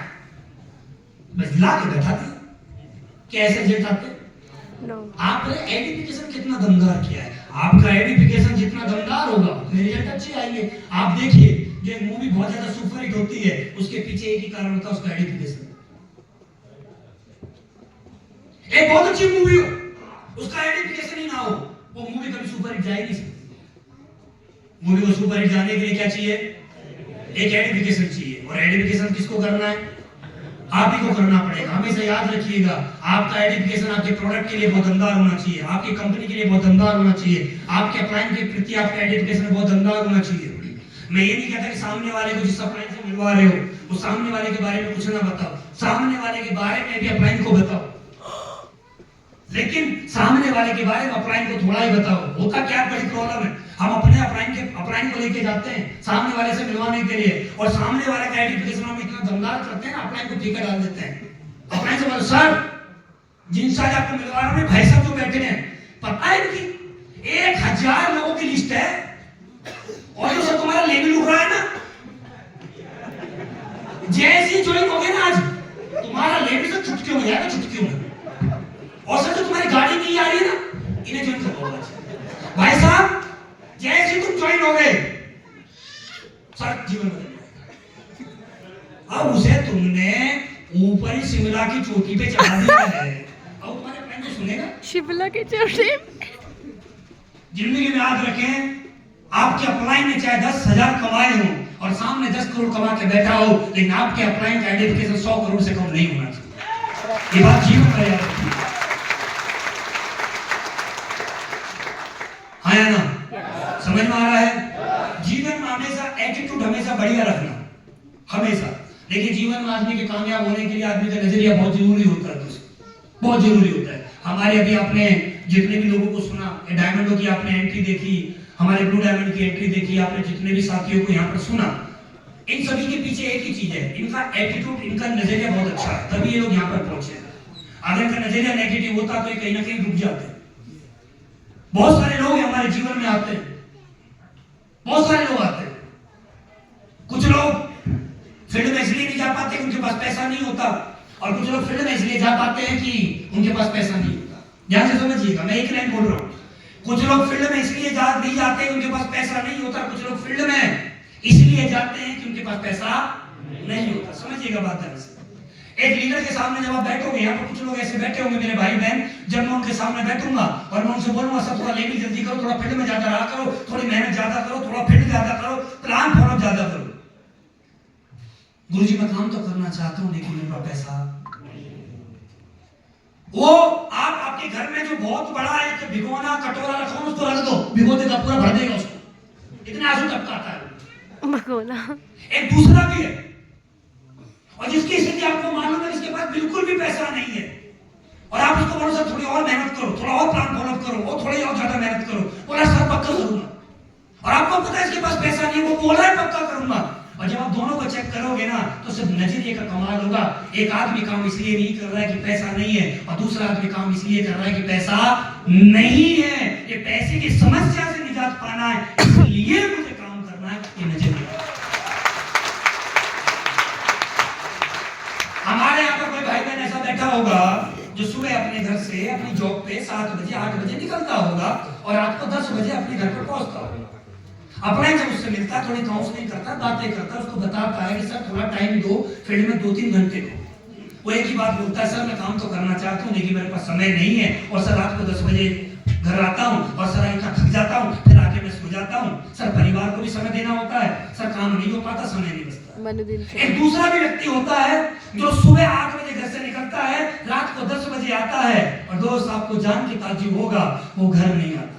A: बस ला के बैठा था। कैसे रिजल्ट आते? आपने एजुकेशन कितना दमदार किया है, आपका एजुकेशन जितना दमदार होगा उतने रिजल्ट अच्छे आएंगे। आप देखिए जो एक मूवी बहुत ज्यादा सुपर हिट होती है उसके पीछे एक ही कारण होता है, उसका एजुकेशन। एक बहुत अच्छी मूवी हो उसका एजुकेशन ही ना हो वो मूवी कभी सुपर हिट जा ही नहीं सकती। मूवी को सुपर हिट जाने के लिए क्या चाहिए? एक एजुकेशन चाहिए, और एजुकेशन किसको करना है? आप ही को करना पड़ेगा। हमेशा याद रखिएगा, आपका एजुकेशन आपके प्रोडक्ट के लिए बहुत दमदार होना चाहिए, आपकी कंपनी के लिए बहुत दमदार होना चाहिए, आपके अपलाइन के प्रति आपका एजुकेशन बहुत दमदार होना चाहिए। मैं ये नहीं कहता कि सामने वाले को जिस अपलाइन से मिलवा रहे हो वो सामने वाले के बारे में कुछ ना बताओ, सामने वाले के बारे में भी अपलाइन को बताओ, लेकिन सामने वाले के बारे में अपलाइन को थोड़ा ही बताओ। होता क्या बड़ी प्रॉब्लम है, हम अपने अपलाइन को लेके जाते हैं सामने वाले से मिलवाने के लिए और सामने वाले का एजुकेशन हम इतना दमदार करते हैं ना, अपलाइन को फीका डाल देते हैं। अपलाइन से बोलो सर जिनसे आज आपको मिलवा रहा हूं भाई साहब जो बैठे हैं पता है कि 1000 लोगों की लिस्ट है और जो सर तुम्हारा लेवल उठ रहा है ना, जैसे ज्वाइन हो गए ना आज तुम्हारा लेवल से चुटकियों में जाएगा, चुटकियों में। और सर जो तुम्हारी गाड़ी नहीं आ रही है ना इन्हें ज्वाइन करो भाई साहब, जैसे तुम ज्वाइन हो गए सर जीवन बदल जाएगा। अब उसे तुमने ऊपर ही शिमला की चोटी पे चढ़ा दिया है। अब तुम्हारे प्लान को सुनेगा?
B: शिमला की चोटी।
A: जिंदगी में याद रखें, आपके अपलाइन में चाहे 10,000 कमाए हो और सामने 10 करोड़ कमा के बैठा हो, लेकिन आपके अपलाइन का आइडेंटिफिकेशन 100 करोड़ से कम नहीं होना चाहिए। ये बात जीवन में याद रखिए। हाँ या ना? समझ में आ रहा है? जीवन में हमेशा एटीट्यूड हमेशा बढ़िया रखना, हमेशा। लेकिन जीवन में आदमी के कामयाब होने के लिए आदमी का नजरिया बहुत जरूरी होता है, बहुत जरूरी होता है। हमारे अभी आपने जितने भी लोगों को सुना, डायमंडों की आपने एंट्री देखी, हमारे ब्लू डायमंड की एंट्री देखी, आपने जितने भी साथियों को यहाँ पर सुना, इन सभी के पीछे एक ही चीज है, इनका एटीट्यूड, इनका नजरिया बहुत अच्छा है, तभी ये लोग यहाँ पर पहुंचे। अगर इनका नजरिया नेगेटिव होता तो ये कहीं ना कहीं रुक जाते। बहुत सारे लोग हमारे जीवन में आते हैं, बहुत सारे लोग आते हैं। कुछ लोग फील्ड में इसलिए नहीं जा पाते उनके पास पैसा नहीं होता, और कुछ लोग फील्ड में इसलिए जा पाते हैं कि उनके पास पैसा नहीं होता। ध्यान से समझिएगा, मैं एक लाइन बोल रहा हूं। कुछ लोग फील्ड में इसलिए नहीं जाते उनके पास पैसा नहीं होता, कुछ लोग फील्ड में इसलिए जाते हैं कि उनके पास पैसा नहीं होता। समझिएगा बात ध्यान से। एक लीडर के सामने जब आप बैठोगे, यहाँ पर कुछ लोग ऐसे बैठे होंगे मेरे भाई बहन, जब मैं उनके सामने बैठूंगा और मैं उनसे बोलूंगा सब थोड़ा लेनी जल्दी करो, थोड़ा फील्ड में ज्यादा रहा करो, थोड़ी मेहनत ज्यादा करो, थोड़ा फील्ड ज्यादा करो, प्लान फॉलो ज्यादा करो। गुरुजी मैं काम तो करना चाहता हूं लेकिन मेरे पास पैसा, वो आप आपके घर में जो बहुत बड़ा एक भिगोना कटोरा रखो उसको रख दो, भिगो देगा पूरा, भर देगा उसको, इतना आंसू टपकाता है
B: भगोना।
A: एक दूसरा भी है, और जिसकी स्थिति आपको मालूम है इसके पास बिल्कुल भी पैसा नहीं है, और आप उसको बोलो सर थोड़ी और मेहनत करो, थोड़ा और प्लान फॉलो करो, वो थोड़ी और ज्यादा मेहनत करो, बोला सर पक्का करूंगा, और आपको पता है इसके पास पैसा नहीं, वो बोला है पक्का करूंगा। और जब आप दोनों को चेक करोगे ना तो सिर्फ नजरिए का कमाल होगा। एक आदमी काम इसलिए नहीं कर रहा है कि पैसा नहीं है, और दूसरा आदमी काम इसलिए कर रहा है कि पैसा नहीं है। ये पैसे की समस्या से निजात पाना है, इसलिए मुझे काम करना है, ये नजरिया। हमारे यहाँ पर कोई भाई बहन ऐसा बैठा होगा जो सुबह अपने घर से अपनी जॉब पे 7 बजे 8 बजे निकलता होगा और रात को 10 बजे अपने घर पर पहुंचता होगा। अपना जब उससे मिलता, थोड़ी काउंसलिंग करता, बातें करता, उसको बताता है कि सर थोड़ा टाइम दो, फील्ड में 2-3 घंटे दो। वो एक ही बात बोलता है, सर मैं काम तो करना चाहता हूँ लेकिन मेरे पास समय नहीं है, और सर रात को 10 बजे घर आता हूँ और सर इनका थक जाता हूँ, फिर आके मैं सो जाता हूँ। सर परिवार को भी समय देना होता है, सर काम नहीं हो पाता, समय नहीं बचता। एक दूसरा भी व्यक्ति होता है जो सुबह 8 बजे घर से निकलता है, रात को 10 बजे आता है, और दोस्त आपको जान के ताज्जुब होगा वो घर नहीं आता।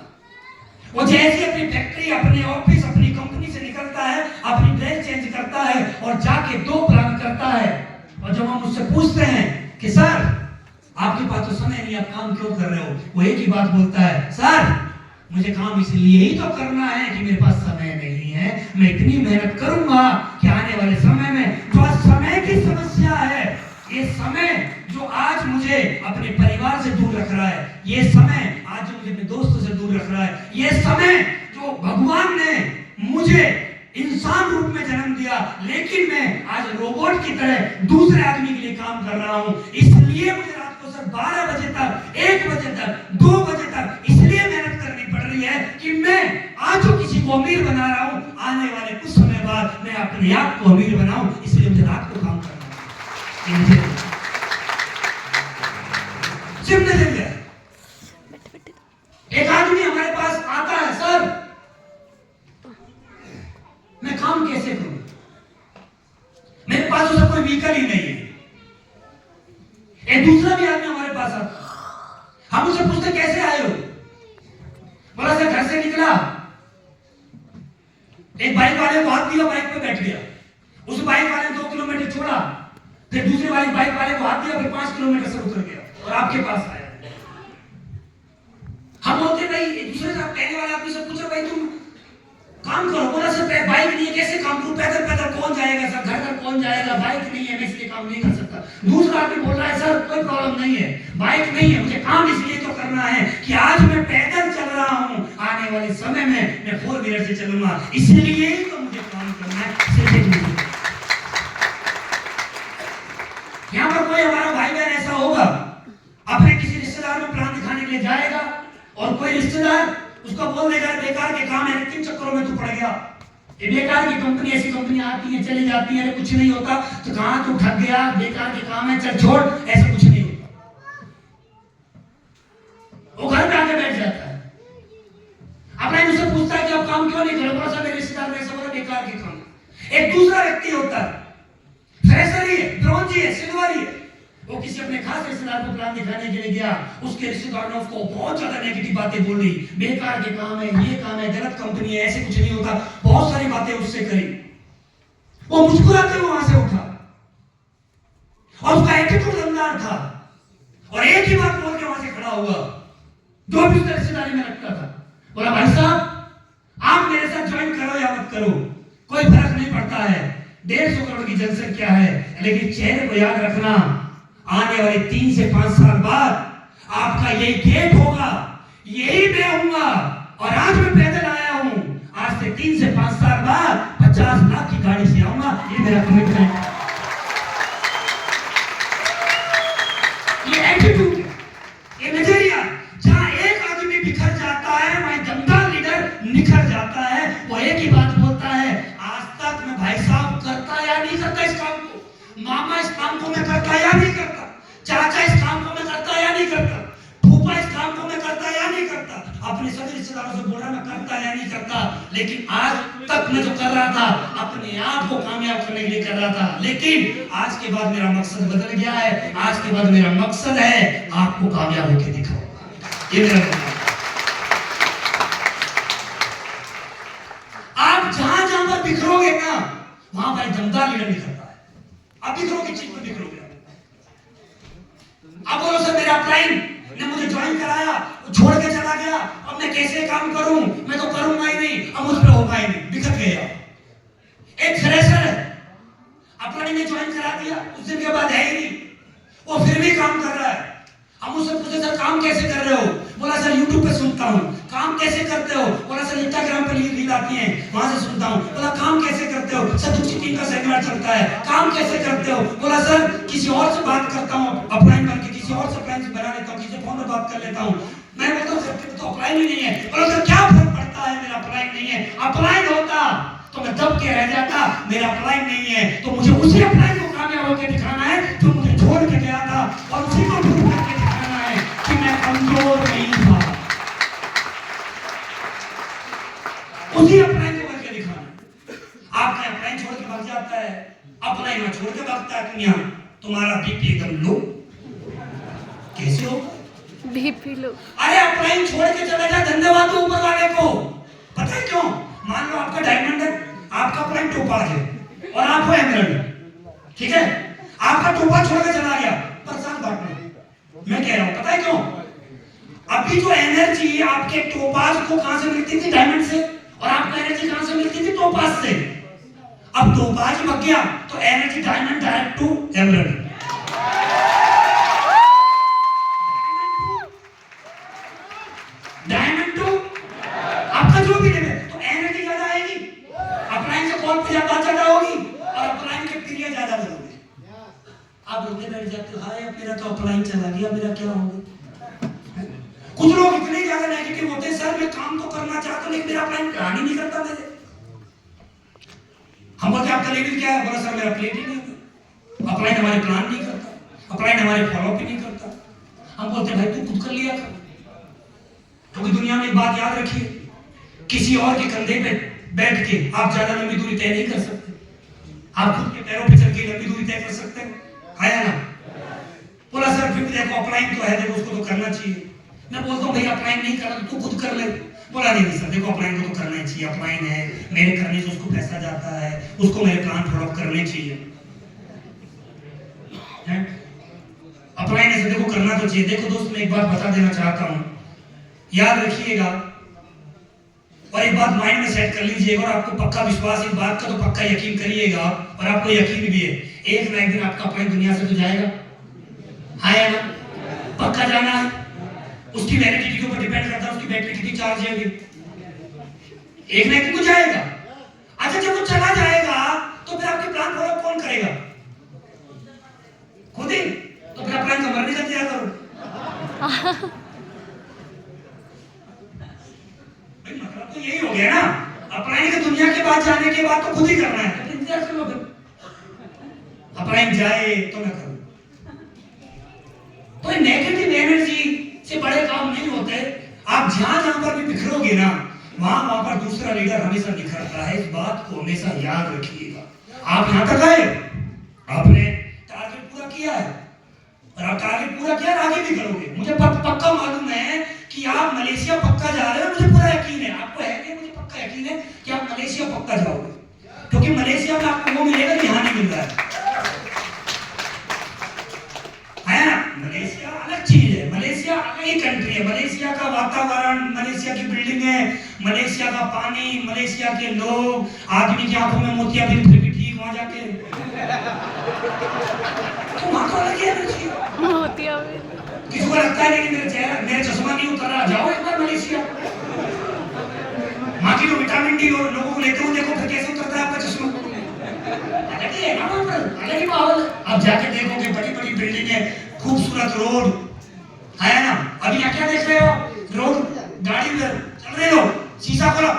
A: वो जैसे अपनी फैक्ट्री, अपने ऑफिस, अपनी कंपनी से निकलता है, अपनी ड्रेस चेंज करता है और जाके 2 प्लान करता है, और जब हम उससे पूछते हैं कि सर आपके पास तो समय नहीं, आप काम क्यों कर रहे हो, वो एक ही बात बोलता है, सर मुझे काम इसलिए ही तो करना है कि मेरे पास समय नहीं है, मैं इतनी मेहनत करूंगा कि आने वाले समय में जो समय की समस्या है, ये समय जो आज मुझे अपने परिवार से दूर रख रहा है, ये समय आज जो मुझे अपने दोस्तों से दूर रख रहा है, ये समय जो भगवान ने मुझे इंसान रूप में जन्म दिया लेकिन मैं आज रोबोट की तरह दूसरे आदमी के लिए काम कर रहा हूं, इसलिए मुझे रात को सर 12 बजे तक, 1 बजे तक, 2 बजे तक इसलिए मेहनत करनी पड़ रही है कि मैं आज जो किसी को अमीर बना रहा हूं, आने वाले कुछ समय बाद मैं अपने आप को अमीर बनाऊं, इसलिए मुझे रात को काम करना है। सिर्फ नजरिया। एक आदमी हमारे पास आता है, सर मैं काम कैसे करूं, मेरे पास तो कोई व्हीकल ही नहीं है। एक दूसरा भी आदमी हमारे पास आता, हम उससे पूछते कैसे आए हो, बोला सर घर से निकला, एक बाइक वाले को हाथ दिया, बाइक पे बैठ गया, उस बाइक वाले 2 किलोमीटर छोड़ा, फिर दूसरे वाले बाइक वाले को हाथ दिया, फिर 5 किलोमीटर से उतर गया और आपके पास आया। हम बोलते भाई एक दूसरे से कहने वाले आदमी से पूछो भाई तुम काम करो, बोला सर बाइक नहीं है कैसे काम करूं, पैदल पैदल कौन जाएगा सर, घर घर कौन जाएगा, बाइक नहीं है मैं इसलिए काम नहीं कर सकता। दूसरा आदमी बोल रहा है सर कोई प्रॉब्लम नहीं है, बाइक नहीं है, मुझे काम इसलिए तो करना है कि आज मैं पैदल चल रहा हूं, आने वाले समय में मैं 4 व्हीलर से चलूंगा, इसलिए ही तो मुझे काम करना है। यहाँ पर कोई हमारा भाई बहन ऐसा होगा अपने किसी रिश्तेदार में प्लान दिखाने के लिए जाएगा और कोई रिश्तेदार उसको बोल देगा बेकार के काम है, 3 चक्करों में तू पड़ गया, ये बेकार की कंपनी, ऐसी कंपनी आती है चली जाती है, कुछ नहीं होता, तो कहां तू ठग गया, बेकार के काम है, चल छोड़, ऐसा कुछ नहीं होता। वो घर पे आके बैठ जाता है। अपने उससे पूछता है कि आप काम क्यों नहीं करो, बोला सर मेरे रिश्तेदार ने ऐसा बोला, बेकार के काम। एक दूसरा व्यक्ति होता है, फ्रेशर ही है, ब्रॉन्ज ही है, सिल्वर ही है, वो किसी अपने खास रिश्तेदार को प्लान दिखाने के लिए गया, उसके रिश्तेदार ने उसको बहुत ज्यादा नेगेटिव बातें बोली, बेकार के काम है, ये काम है, गलत कंपनी है, ऐसे कुछ नहीं होता, बहुत सारी बातें उससे करी। वो मुस्कुराते हुए वहां से उठा और उसका एटीट्यूड दमदार था, और एक ही बात बोल के वहां से खड़ा हुआ, जो भी उसका रिश्तेदारी में रखता था, बोला भाई साहब आप मेरे साथ ज्वाइन करो या मत करो, कोई फर्क नहीं पड़ता है, 150 करोड़ की जनसंख्या है, लेकिन चेहरे को याद रखना, आने वाले 3 से 5 साल बाद आपका यही गेट होगा, यही मैं होऊंगा, और आज मैं पैदल आया हूं, आज से 3 से 5 साल बाद 50 लाख की गाड़ी से आऊंगा, ये मेरा कमिटमेंट है। ये एटीट्यूड है, ये नजरिया, जहां एक आदमी बिखर जाता है वहीं दमदार लीडर निखर जाता है। वो एक ही बात बोलता है, आज तक मैं भाई साहब करता या नहीं करता इस काम को, मामा इस काम को मैं करता या नहीं करता, चाचा इस काम को मैं करता या नहीं करता, फूफा इस काम को मैं करता या नहीं करता, अपने सभी रिश्तेदारों से बोल रहा मैं करता या नहीं करता, लेकिन आज तक मैं जो कर रहा था अपने आप को कामयाब करने के लिए कर रहा था, लेकिन आज के बाद मेरा मकसद बदल गया है, आज के बाद मेरा मकसद है आपको कामयाब होकर दिखाऊंगा, ये मेरा मकसद। आप जहां जहां पर बिखरोगे ना, वहां पर दमदार लीडर निकलता है। आप बिखरो की चीज पर बिखरोगे, आप बोलो सर मेरा क्लाइंट ने मुझे ज्वाइन कराया, छोड़ के चला गया, अब मैं कैसे काम करूं, मैं तो करूंगा ही नहीं, अब मुझ पे होगा ही नहीं, बिखर गया। एक फ्रेशर है, अपने ने ज्वाइन करा दिया, उस दिन के बाद है ही नहीं, वो फिर भी काम कर रहा है। हम उससे पूछे सर काम कैसे कर रहे हो, बोला सर यूट्यूब पे सुनता हूँ। काम कैसे करते हो, बोला सर इंस्टाग्राम पे रील आती है वहां से सुनता हूँ। बोला काम कैसे करते हो, सर दूसरी टीम का सेमिनार चलता है। काम कैसे करते हो, बोला सर किसी और से बात करता हूँ, अपलाइन करके किसी और से प्लान बना लेता हूँ, किसी फोन में बात कर लेता हूँ। मैं बोलता हूँ सर तो अपलाइन ही नहीं है। बोला सर क्या फर्क पड़ता है, मेरा अपलाइन नहीं है, अपलाइन होता तो मैं दब के रह जाता, मेरा अपलाइन नहीं है तो मुझे उसी अपलाइन को कामयाब होकर दिखाना है जो मुझे छोड़ के गया था, और उसी को प्रूव करके दिखाना है कि मैं कमजोर नहीं था, उसी अपलाइन को करके दिखाना। आपका अपलाइन छोड़ के भाग जाता है, अपलाइन में छोड़ के भागता है दुनिया, तुम्हारा बीपी एकदम लो कैसे हो,
B: बीपी लो।
A: अरे अपलाइन छोड़ के चला जा, धन्यवाद दो ऊपर वाले को। पता है क्यों, मान लो आपका डायमंड है, आपका अपलाइन टोपाज है और आप हो एमराल्ड, ठीक है, आपका टोपाज छोड़ के चला गया, परेशान बांटना। मैं कह रहा हूं पता है क्यों, अभी जो एनर्जी आपके टोपाज को कहां से मिलती थी, डायमंड से, और आपको एनर्जी कहां से मिलती थी, टोपाज से। अब टोपाज मर गया तो energy diamond direct to emerald, diamond to आपका जो भी लेवल, तो एनर्जी ज्यादा आएगी, अपलाइन से कॉल पे ज्यादा होगी और अपलाइन के पीरियड ज्यादा लगेंगे। आप रोने बैठ जाते हो, हाय मेरा तो अपलाइन चला गया, मेरा क्या होगा। कुछ लोग इतने ज्यादा नेगेटिव होते हैं, सर मैं काम तो करना चाहता हूं लेकिन मेरा अपलाइन प्लान ही नहीं करता मेरे। हम बोलते आपका लेवल क्या है, बोला सर मेरा प्लेट ही नहीं होता, अपलाइन हमारे प्लान नहीं करता, अपलाइन हमारे फॉलो अप ही नहीं करता। हम बोलते भाई तू खुद कर लिया कर, क्योंकि दुनिया में एक बात याद रखिए, किसी और के कंधे पे बैठ के आप ज्यादा लंबी दूरी तय नहीं कर सकते, आप खुद के पैरों पे चल के लंबी दूरी तय कर सकते हैं, है ना। बोला सर फिर देखो अपलाइन तो है, देखो उसको तो करना चाहिए। मैं बोलता हूँ भैया अपलाइन नहीं करना तो तू खुद कर ले। बोला नहीं सर देखो अपलाइन को तो करना ही चाहिए, अपलाइन है, मेरे करने से उसको पैसा जाता है, उसको मेरे प्लान फॉलो करने चाहिए, अपलाइन ऐसे देखो करना तो चाहिए। देखो दोस्त मैं एक बात बता देना चाहता हूँ, याद रखिएगा और एक बात माइंड में सेट कर लीजिएगा, और आपको पक्का विश्वास इस बात का तो पक्का यकीन करिएगा, और आपको यकीन भी है एक ना एक दिन आपका अपलाइन दुनिया से तो जाएगा, है ना, पक्का जाना है। उसकी वैलिडिटी के ऊपर डिपेंड करता है, उसकी बैटरी कितनी चार्ज है, एक ना एक दिन तो जाएगा। अच्छा जब वो चला जाएगा तो फिर आपके प्लान फॉलो कौन करेगा, खुद ही, तो फिर अपलाइन का मरने का तैयार करो। मतलब तो यही हो गया ना, अपलाइन के दुनिया के बाद जाने के खुद ही करना है तो इंतजार कर लो फिर। अपराइन जाए तो मैं करूं। तो नेगेटिव एनर्जी से बड़े काम नहीं होते। आप जहां पर भी बिखरोगे ना, वहां पर दूसरा लीडर हमेशा निखरता है। इस बात को हमेशा याद रखिएगा। आप यहां तक आए, आपने टारगेट पूरा किया है, और आप टारगेट पूरा किया आगे भी करोगे। मुझे पक्का मालूम है कि आप मलेशिया पक्का जा रहे हो। मुझे पूरा यकीन है, आपको है कि मुझे पक्का यकीन है कि आप मलेशिया पक्का जाओगे, क्योंकि मलेशिया में आपको वो मिलेगा जो यहाँ नहीं मिल रहा है ना। मलेशिया अलग चीज है, मलेशिया अलग ही कंट्री है। मलेशिया का वातावरण, मलेशिया की बिल्डिंगें, मलेशिया का पानी, मलेशिया के लोग, आदमी की आंखों में मोतियाबिंद फिर भी ठीक वहां जाके तो वहां तो अलग ही एनर्जी है।
B: मोतियाबिंद
A: किसी को लगता है कि मेरा चश्मा नहीं उतर रहा, जाओ एक बार मलेशिया। वहां की जो विटामिन डी और लोगों को लेते हुए देखो फिर कैसे उतरता है आपका चश्मा। अलग ही है ना, अलग ही माहौल। आप जाके देखोगे बड़ी बड़ी बिल्डिंगें, खूबसूरत रोड है ना। अभी यहाँ क्या देख रहे हो, रोड गाड़ी में चल रहे हो, शीशा खोला,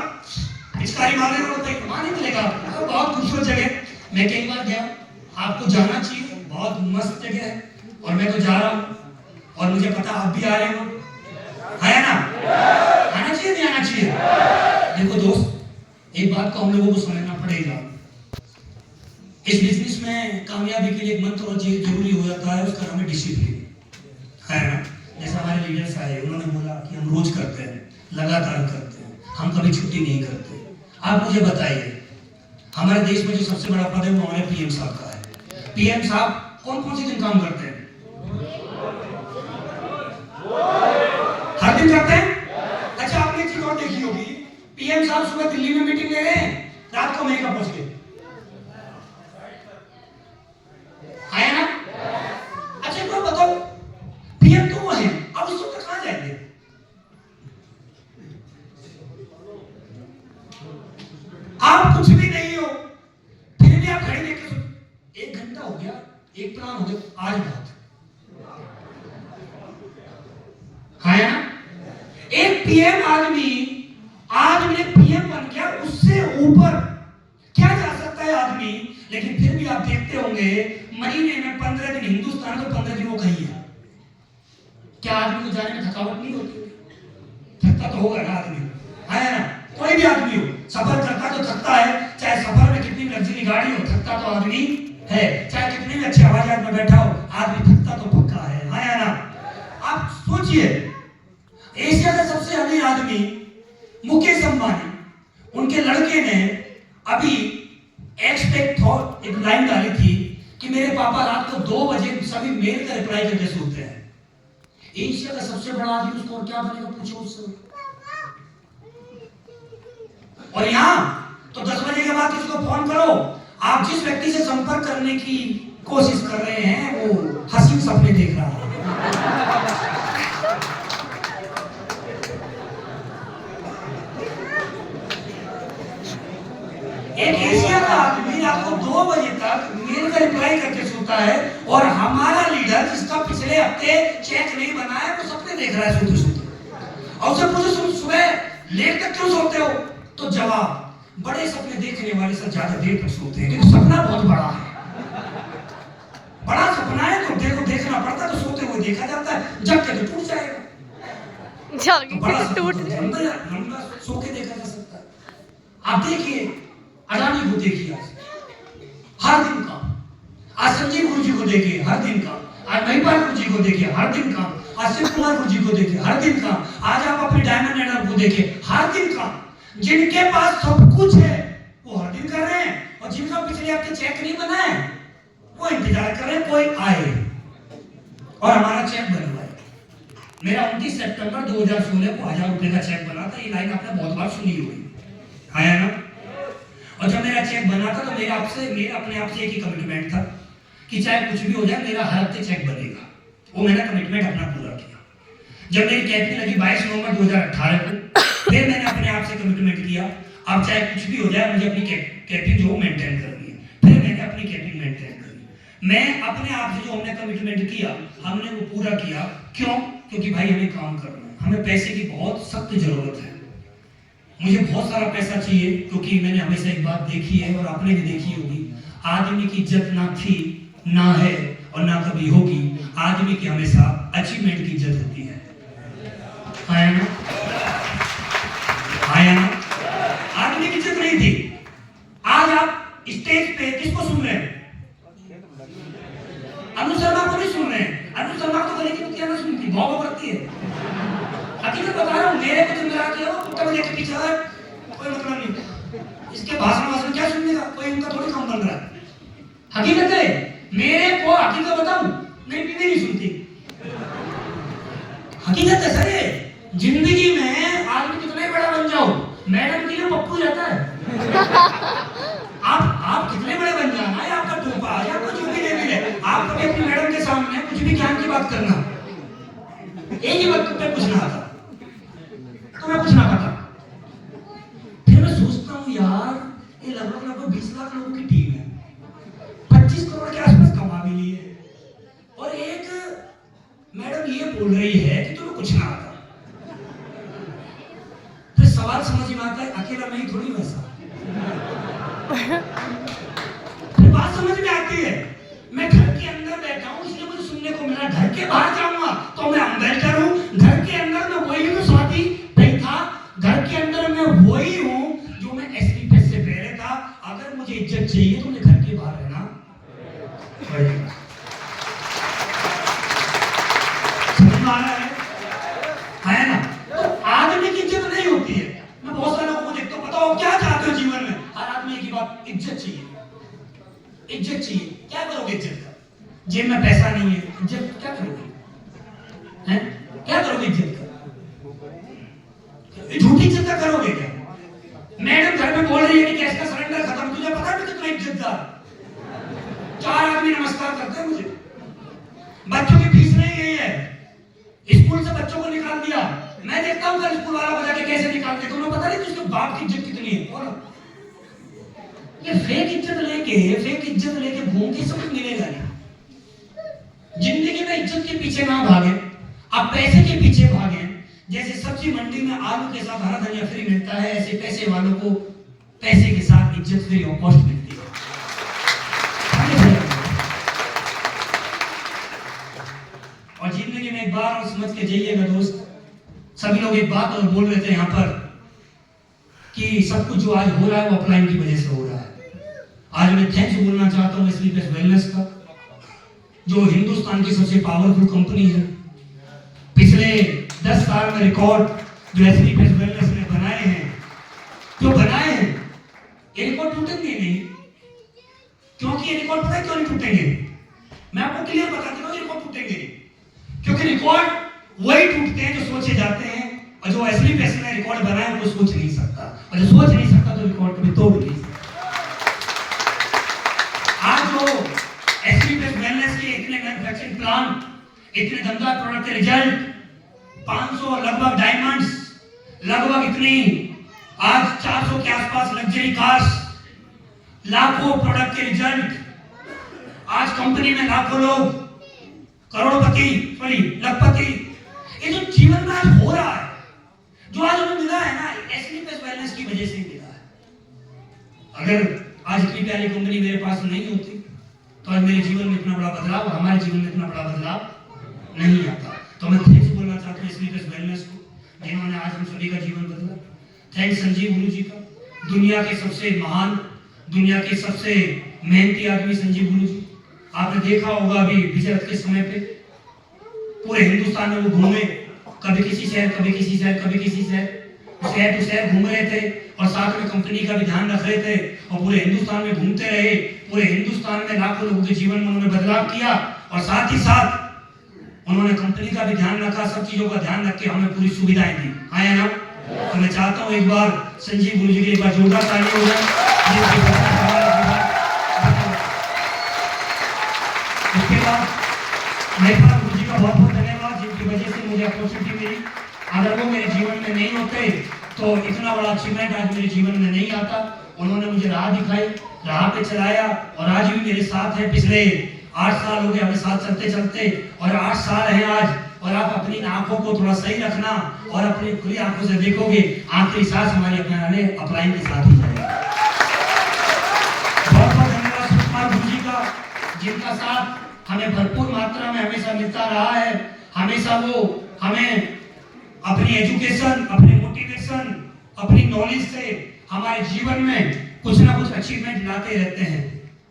A: पिचकारी मार रहे हो, तो वहां नहीं मिलेगा। बहुत खूबसूरत जगह, मैं कई बार गया, आपको जाना चाहिए, बहुत मस्त जगह है। और मैं तो जा रहा हूँ, और मुझे पता आप भी आ रहे हो, है ना। आना चाहिए नहीं आना चाहिए। देखो दोस्त, एक बात को हम लोगों को समझना पड़ेगा। इस बिजनेस में कामयाबी के लिए एक मंत्र और चीज जरूरी हो जाता है, उसका नाम है डिसिप्लिन, है ना। जैसे हमारे लीडर्स आए, उन्होंने बोला कि हम रोज करते हैं, लगातार करते हैं, हम कभी छुट्टी नहीं करते। आप मुझे बताइए, हमारे देश में जो सबसे बड़ा पद है वो हमारे पीएम साहब का है। पीएम साहब कौन कौन से दिन काम करते हैं? हर दिन करते हैं। अच्छा, आपने एक चीज और देखी होगी, पीएम साहब सुबह दिल्ली में मीटिंग ले रहे हैं, रात को अमेरिका पहुंच गए, है ना। अच्छा एक बात बताओ, पीएम तो वो है, अब उस वक्त कहां जाएंगे? आप कुछ भी नहीं हो, फिर भी आप घड़ी देख के 1 घंटा हो गया, एक प्लान हो गया, आज बात है ना। एक पीएम आदमी आज में पीएम बन गया, उससे ऊपर क्या जा सकता है आदमी। लेकिन फिर भी आप देखते होंगे महीने में 15 दिन हिंदुस्तान तो 15 दिन वो कहीं है। क्या आदमी को जाने में थकावट नहीं होती? थकता तो होगा ना आदमी, है ना। कोई भी आदमी हो, सफर करता तो थकता है, चाहे सफर में कितनी लग्जरी गाड़ी हो, थकता तो आदमी है, चाहे कितने भी अच्छे हवाई जहाज में बैठा हो, आदमी थकता तो पक्का है ना। आप सोचिए, एशिया का सबसे अमीर आदमी मुकेश अंबानी, उनके लड़के ने अभी एक्सपेक्ट थॉट एक लाइन डाली थी कि मेरे पापा रात को 2 बजे सभी मेल का रिप्लाई करके सोते हैं। एशिया का सबसे बड़ा आदमी, उसको और क्या बनेगा पूछो उससे। और यहां तो 10 बजे के बाद किसी को फोन करो, आप जिस व्यक्ति से संपर्क करने की कोशिश कर रहे हैं वो हसीन सपने देख रहा है। एक एशिया का आदमी रात को 2 बजे तक मेल का रिप्लाई करके सोता है, और हमारा लीडर जिसका पिछले हफ्ते चेक नहीं बना है वो सपने देख रहा है सोते सोते। और उससे पूछो सुबह लेट तक क्यों सोते हो, तो जवाब, बड़े सपने देखने वाले से ज्यादा देर तक सोते हैं, क्योंकि सपना बहुत बड़ा है। बड़ा सपना है तो देखना पड़ता है, तो सोते हुए देखा जाता है, जग के तो टूट जाएगा।
B: जाके
A: बड़ा
B: टूट
A: लंबा सो के देखा जा सकता है। आप देखिए अडानी को देखिए, हर दिन का। आज संजीव गुरु जी को देखिए, हर दिन का। आज महिपाल गुरु जी को देखिए, हर दिन का। आज शिव कुमार गुरु जी को देखिए, हर दिन का। आज आप अपनी डायमंड एंड को देखिए, हर दिन का। जिनके पास सब कुछ है वो हर दिन कर रहे हैं, और जिनका पिछले हफ्ते चेक नहीं बना है वो इंतजार कर रहे हैं कोई आए। और हमारा चेक बना हुआ है। मेरा 29 सितंबर 2016 को 1000 रुपए का चेक बना था। ये लाइन आपने बहुत बार सुनी होगी, है ना। और जब मेरा चेक बना था तो मेरा अपने आप से एक ही कमिटमेंट था कि चाहे कुछ भी हो जाए मेरा हर हफ्ते चेक बनेगा। वो मैंने कमिटमेंट अपना पूरा किया। जब मेरी कैपिंग लगी 22 नवंबर 2018 को, फिर मैंने अपने आप से कमिटमेंट किया, अब चाहे कुछ भी हो जाए मुझे अपनी कैपिंग जो मेंटेन करनी है। फिर मैंने अपनी कैपिंग मेंटेन करी। मैं अपने आप से जो हमने कमिटमेंट किया हमने वो पूरा किया। क्यों? क्योंकि भाई हमें काम करना है, हमें पैसे की बहुत सख्त जरूरत है। मुझे बहुत सारा पैसा चाहिए, क्योंकि मैंने हमेशा एक बात देखी है और आपने भी देखी होगी, आदमी की इज्जत ना थी, ना है और ना कभी होगी। आदमी की हमेशा अचीवमेंट की इज्जत होती है। आया ना? आया ना? आदमी की इज्जत नहीं थी। आज आप स्टेज पे किसको सुन रहे हैं? अनु शर्मा को नहीं सुन रहे हैं। अनु शर्मा तो गले की कुतियां ना सुनती, भाव करती है। हकीकत बता रहा हूँ, मेरे को तुम मिला के वो कुत्ता बजे के पीछे है, कोई मतलब नहीं। इसके भाषण क्या सुनने का, कोई उनका थोड़ी काम बन रहा है। हकीकत है, मेरे को हकीकत बताऊं, नहीं बीवी नहीं सुनती। हकीकत है सर, ये जिंदगी में आदमी कितने बड़ा बन जाओ, मैडम के लिए पप्पू रहता है। आप कितने बड़े बन जाना है, आपका टोपा या आपका जो भी लेवल है, आप कभी अपनी मैडम के सामने कुछ भी ज्ञान की बात करना, एक ही वक्त पे पूछना आता, तो मैं पूछना पाता। फिर मैं सोचता हूँ यार, ये लगभग 20 लाख लोगों की टीम है, 25 करोड़ के आसपास कमा भी ली है, और एक मैडम ये बोल रही है कि तुम्हें कुछ ना आता। फिर सवाल समझ में आता है, अकेला मैं ही थोड़ी वैसा। फिर बात समझ में आती है, मैं घर के अंदर बैठा हूं इसलिए मुझे सुनने को मिला, घर के बाहर जाऊंगा तो मैं अम्बेडकर हूं, घर के अंदर मैं वही हूं स्वाति नहीं था, घर के अंदर मैं वही हूं जो मैं एसपी पे से पहले था। अगर मुझे इज्जत चाहिए तो मुझे घर के बाहर रहना पड़ेगा। समझ में आ रहा है ना? तो आदमी की इज्जत नहीं होती है। मैं बहुत सारे लोगों को देखता हूं, बताओ क्या चाहते हो जीवन में? हर आदमी की बात, इज्जत चाहिए, इज्जत चाहिए। क्या करोगे इज्जत का? जेब में पैसा नहीं है, इज्जत क्या करोगे? हैं? क्या करोगे इज्जत का? झूठी इज्जत का करोगे क्या? मैडम घर में बोल रही है कि गैस का सिलेंडर खत्म, तुझे पता है मैं कितना इज्जतदार? 4 आदमी नमस्कार करते हैं मुझे। बच्चों की फीस नहीं गई है, स्कूल से बच्चों को निकाल दिया। मैं देखता हूँ स्कूल वालों को जाके कैसे निकालते, तुम्हें पता नहीं उसके बाप की इज्जत कितनी है। बोलो, ये फेक इज्जत लेके घूम के सब कुछ मिलेगा नहीं। जिंदगी में इज्जत के पीछे ना भागे, आप पैसे के पीछे भागे। जैसे सब्जी मंडी में आलू के साथ हरा धनिया फ्री मिलता है, ऐसे पैसे वालों को पैसे के साथ इज्जत फ्री ऑफ कॉस्ट मिलती है। और जिंदगी में एक बार और समझ के जाइएगा दोस्त, सभी लोग एक बात और बोल रहे थे यहाँ पर कि सब कुछ जो आज हो रहा है वो अपलाइन की वजह से हो रहा है। आज मैं थैंक्स बोलना चाहता हूँ स्लीपर्स वेलनेस का, जो हिंदुस्तान की सबसे पावरफुल कंपनी है। पिछले 10 साल में रिकॉर्ड जो स्लीपर्स वेलनेस ने बनाए हैं, ये रिकॉर्ड टूटेंगे नहीं। क्योंकि ये रिकॉर्ड पता है क्यों नहीं टूटेंगे? मैं आपको क्लियर बता देता हूँ, ये रिकॉर्ड टूटेंगे नहीं, क्योंकि रिकॉर्ड वही टूटते हैं जो सोचे जाते हैं, और जो स्लीपर्स ने रिकॉर्ड बनाया वो सोच नहीं सकता, और जो सोच नहीं सकता तो रिकॉर्ड कभी तोड़ नहीं सकता। आज जो स्लीपर्स वेलनेस के इतने मैन्युफैक्चरिंग प्लांट, इतने दमदार प्रोडक्ट के रिजल्ट, 500 लगभग डायमंड्स, लगभग इतनी आज 400 के आसपास लग्जरी कार्स, लाखों प्रोडक्ट के रिजल्ट, आज कंपनी में लाखों लोग करोड़पति, लखपति, ये जो जीवन में आज हो रहा है, जो आज हमें मिला है ना, स्लीपर्स वेलनेस की वजह से मिला है। अगर आज इतनी प्यारी कंपनी मेरे पास नहीं होती तो आज मेरे जीवन में इतना बड़ा बदलाव, हमारे जीवन में इतना बड़ा बदलाव नहीं आता। तो मैं थैंक्स बोलना चाहता हूँ स्लीपर्स वेलनेस को, जिन्होंने आज हम सभी का जीवन बदला। थैंक्स संजीव गुरु जी का, दुनिया के सबसे महान, दुनिया के सबसे मेहनती आदमी संजीव गुरु जी। आपने देखा होगा अभी विजय के समय पे पूरे हिंदुस्तान में वो घूमे, कभी किसी शहर, कभी किसी शहर, कभी किसी शहर, शहर टू शहर घूम रहे थे, और साथ में कंपनी का भी ध्यान रख रहे थे, और पूरे हिंदुस्तान में घूमते रहे। पूरे हिंदुस्तान में लाखों लोगों के जीवन में उन्होंने बदलाव किया, और साथ ही साथ उन्होंने कंपनी का भी ध्यान रखा, सब चीजों का ध्यान रख के हमें पूरी सुविधाएं दी। आया ना? तो मैं चाहता हूँ एक बार संजीव गुरु जी के एक बार जोरदार ताली हो जाए। उसके बाद लेखपाल गुरु जी का बहुत बहुत धन्यवाद, जिनकी वजह से मुझे अपॉर्चुनिटी मिली। अगर वो मेरे जीवन में नहीं होते तो इतना बड़ा अचीवमेंट आज मेरे जीवन में नहीं आता। उन्होंने मुझे राह दिखाई, राह पे चलाया, और आज भी मेरे साथ है। पिछले 8 साल हो गए हमें साथ चलते चलते, और 8 साल हैं आज और आप अपनी आंखों को थोड़ा सही रखना और अपनी खुली आंखों से देखोगे आखिरी सांस हमारी अपलाइन के साथ ही जाएगी। बहुत बहुत धन्यवाद सुकुमार गुरु जी का, जिनका साथ हमें भरपूर मात्रा में हमेशा मिलता रहा है। हमेशा वो हमें अपनी एजुकेशन, अपनी मोटिवेशन, अपनी नॉलेज से हमारे जीवन में कुछ ना कुछ अचीवमेंट लाते रहते हैं।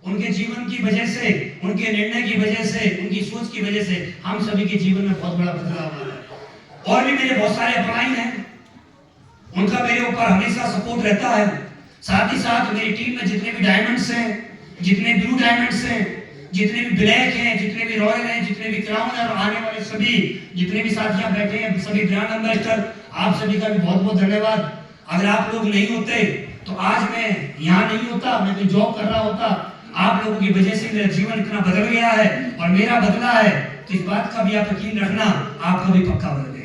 A: उनके जीवन की वजह से, उनके निर्णय की वजह से, उनकी सोच की वजह से हम सभी के जीवन में बहुत बड़ा बदलाव आया है। और भी मेरे बहुत सारे अपलाइन हैं, उनका मेरे ऊपर हमेशा सपोर्ट रहता है। साथ ही साथ मेरी टीम में जितने भी डायमंड्स हैं, जितने ब्लू डायमंड्स हैं, जितने भी ब्लैक हैं, जितने भी रॉयल हैं, जितने भी क्राउन और आने वाले सभी जितने भी साथियां बैठे हैं, सभी ब्रांड एम्बेसडर, आप सभी का भी बहुत बहुत धन्यवाद। अगर आप लोग नहीं होते तो आज मैं यहाँ नहीं होता, मैं कोई जॉब कर रहा होता। आप लोगों की वजह से मेरा जीवन इतना बदल गया है और मेरा बदला है, तो इस बात का भी आप यकीन रखना, आपका भी पक्का बदलेगा।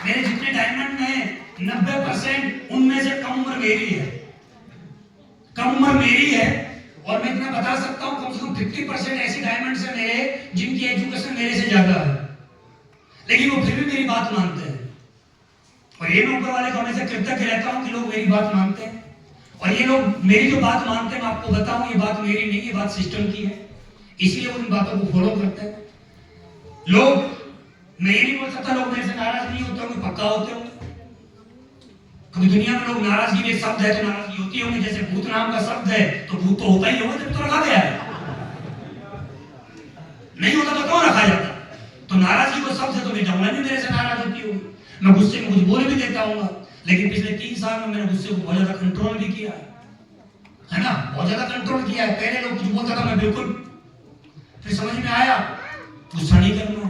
A: मेरे जितने डायमंड में 90% उनमें से कम उम्र मेरी है, कम उम्र मेरी है। और मैं इतना बता सकता हूँ कम से कम 50% ऐसे डायमंड्स हैं मेरे जिनकी एजुकेशन मेरे से ज्यादा है, लेकिन वो फिर भी मेरी बात मानते हैं। और ये मैं ऊपर वाले को हमेशा कृतज्ञ रहता हूँ कि लोग मेरी बात मानते हैं। और ये लोग मेरी जो बात मानते हैं, मैं आपको बताऊं, ये बात मेरी नहीं, ये बात सिस्टम की है, इसलिए वो इन बातों को फॉलो करते हैं। लोग, मैं ये नहीं बोल सकता लोग मेरे से नाराज नहीं होते होंगे, पक्का होते होंगे। कभी दुनिया में लोग नाराजगी में शब्द है तो नाराजगी होती होगी, जैसे भूत नाम का शब्द है तो भूत तो होता ही होगा जब तो रखा गया है, नहीं होता तो क्यों रखा जाता। तो नाराजगी को शब्द है तो बेटा मैं भी मेरे से नाराज होती होगी, मैं गुस्से में कुछ बोल भी देता हूँ। लेकिन पिछले 3 साल में मैंने गुस्से को बहुत ज्यादा कंट्रोल भी किया है ना, बहुत ज्यादा कंट्रोल किया है। पहले लोग कुछ बोलता था मैं बिल्कुल, फिर समझ में आया गुस्सा नहीं करना।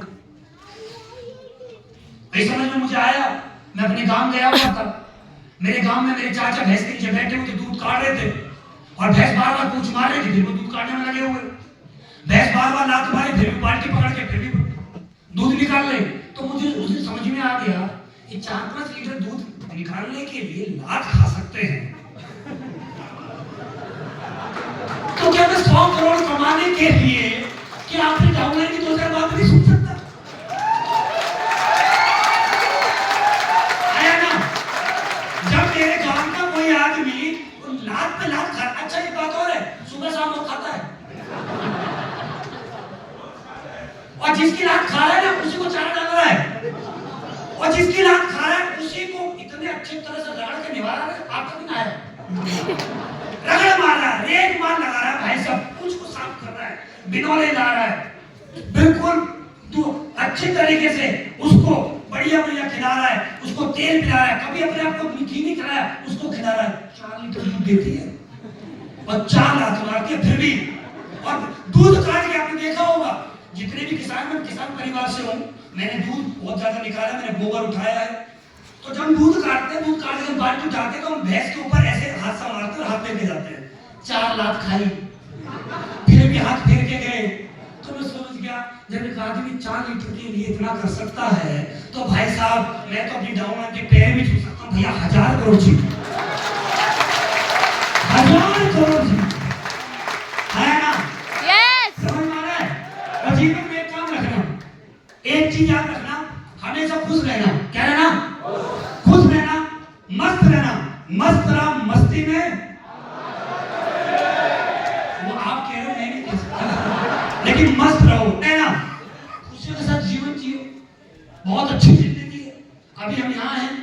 A: फिर समझ में मुझे आया, मैं अपने गांव गया हुआ था, मेरे गांव में मेरे चाचा भैंस के नीचे बैठे हुए थे, दूध काट रहे थे और भैंस बार बार पूंछ मार रही थी, फिर वो दूध काटने में लगे हुए। भैंस बार बार लात मारे, फिर भी बाल्टी पकड़ के फिर भी दूध निकाल ले। तो मुझे उसे समझ में आ गया ये 4-5 लीटर दूध निकालने के लिए लात खा सकते हैं, तो क्या मैं 100 करोड़ कमाने के लिए क्या आपने डाउनलाइन की 2000 बात नहीं सुन सकता? आया ना, जब मेरे गांव का कोई आदमी लात पे लात खा, अच्छा ये बात और है, सुबह शाम वो खाता है, और जिसकी लात खा रहा है ना उसी को चारा डाल रहा है, और जिसकी लात खा रहा है उसी को इतने अच्छे तरह से रगड़ के निवारा है। आपका भी ना आया, रगड़ मार रहा है, रेत मार लगा रहा है, भाई सब कुछ को साफ कर रहा है, बिनौले ला रहा है, बिल्कुल तो अच्छे तरीके से उसको बढ़िया बढ़िया खिला रहा है, उसको तेल पिला रहा है, कभी अपने आप को घी नहीं खिलाया, उसको खिला रहा है। 4 लीटर दूध देती है और 4 लात मारती है फिर भी। और दूध काट के आपने देखा होगा, जितने भी किसान परिवार से हूं, मैंने दूध बहुत ज्यादा निकाला, मैंने गोबर उठाया है। तो जब दूध काटते हैं, दूध काटते बाल्टी उठाते हैं तो हम भैंस के ऊपर ऐसे हाथ सा मारते और हाथ लेके जाते हैं। 4 लात खाई, फिर भी हाथ फेर के गए। तो मैं समझ गया जब एक आदमी 4 लीटर के लिए इतना कर सकता है, तो भाई साहब मैं तो अपनी डाउन के पैर भी छू सकता हूँ। भैया 1000 करोड़ जी, 1000 करोड़ जी, है ना? समझ में आ रहा है? और जीवन में एक काम रखना, एक चीज याद रखना, हमेशा खुश रहना। क्या रहना? खुश रहना, मस्त रहना, मस्त रहा मस्ती में। वो आप कह रहे हो, नहीं कह सकता, लेकिन मस्त रहो, है ना? खुशियों के साथ जीवन जियो, बहुत अच्छी जिंदगी है। अभी हम यहाँ हैं,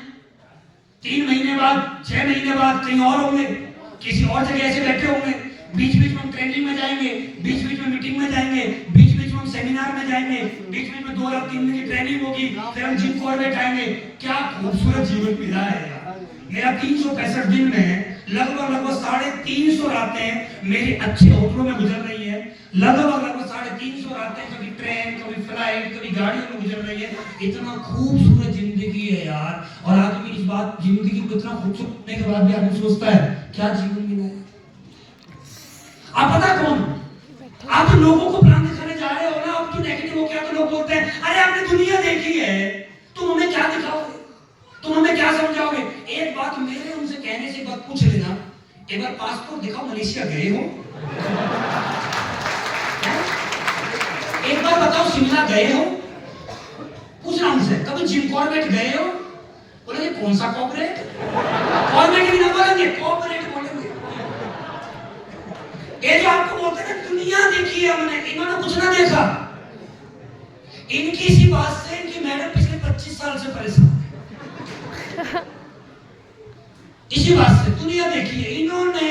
A: 3 महीने बाद, 6 महीने बाद कहीं और होंगे, किसी और जगह ऐसे बैठे होंगे, बीच बीच में हम ट्रेनिंग में जाएंगे, बीच बीच में मीटिंग में जाएंगे, बीच बीच में हम सेमिनार में जाएंगे, बीच बीच में 2 या 3 दिन की ट्रेनिंग होगी, फिर हम जिम कॉर्बेट आएंगे। क्या खूबसूरत जीवन मिला है यार। मेरा 365 दिन में लगभग 350 रातें मेरी अच्छे होटलों में गुजर रही है, लगभग 350 रातें कभी ट्रेन, कभी फ्लाइट, कभी गाड़ियों में गुजर रही है। इतना खूबसूरत जिंदगी है यार। और आदमी इस बात जिंदगी को इतना खूबसूरत होने के बाद भी आदमी सोचता है क्या जीवन मिला है। आप पता कौन, आप लोगों को प्लान दिखाने जा रहे हो ना, आपकी नेगेटिव हो गया तो लोग बोलते हैं अरे आपने दुनिया देखी है, तुम हमें क्या दिखाओगे, तुम हमें क्या समझाओगे। एक बात मेरे उनसे कहने से एक बात पूछ लेना, एक बार पासपोर्ट दिखाओ, मलेशिया गए हो? एक बार बताओ, शिमला गए हो? पूछना उनसे, कभी जिम कॉर्बेट गए हो? बोलेंगे कौन सा कॉर्बेट? कॉर्बेट भी ना बोलेंगे, कॉर्बेट बोलेंगे। ये जो आपको बोलते हैं दुनिया देखी है हमने, इन्होंने कुछ ना देखा। इनकी इसी बात से इनकी मैडम पिछले 25 साल से परेशान है। इसी बात से दुनिया देखी है इन्होंने।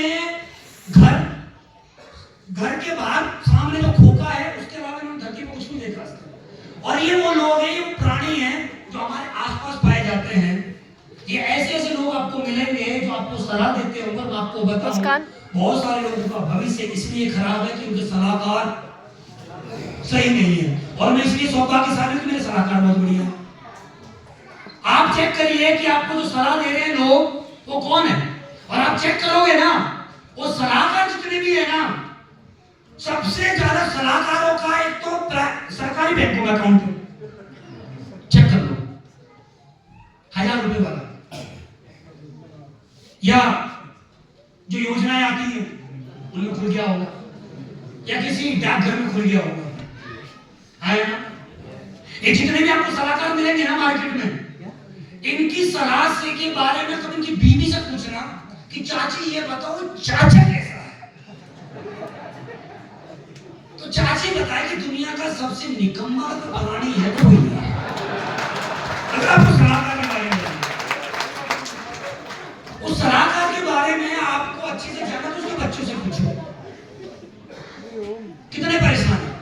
A: घर के बाहर सामने जो खोखा है उसके अलावा इन्होंने धरती पर कुछ नहीं देखा। और ये वो लोग हैं, ये प्राणी हैं जो हमारे आसपास पाए जाते हैं। ये ऐसे ऐसे लोग आपको मिलेंगे जो आपको सलाह देते होंगे। मैं आपको बताऊं, बहुत सारे लोगों का भविष्य इसलिए खराब है कि उनके सलाहकार सही नहीं है। और मैं इसलिए सौभाग्यशाली हूं कि मेरे सलाहकार बहुत बढ़िया है। आप चेक करिए कि आपको जो सलाह दे रहे हैं लोग वो कौन है, और आप चेक करोगे ना, वो सलाहकार जितने भी है ना, सबसे ज्यादा सलाहकारों का एक तो सरकारी बैंकों में अकाउंट है, चेक कर लो, 1000 रुपए वाला, या जो योजनाएं आती है उनमें खुल गया होगा, या किसी डाकघर में खुल गया होगा, है ना। ये जितने भी आपको सलाहकार मिलेंगे ना मार्केट में, इनकी सलाह से के बारे में कभी इनकी बीवी से पूछना कि चाची ये बताओ चाचा कैसा है, तो चाची बताए कि दुनिया का सबसे निकम्मा प्राणी है तो वही है। अगर आपको सलाहकार के बारे में, उस सलाहकार के बारे में आपको अच्छे से जानना तो उसके बच्चों से पूछो कितने परेशान है।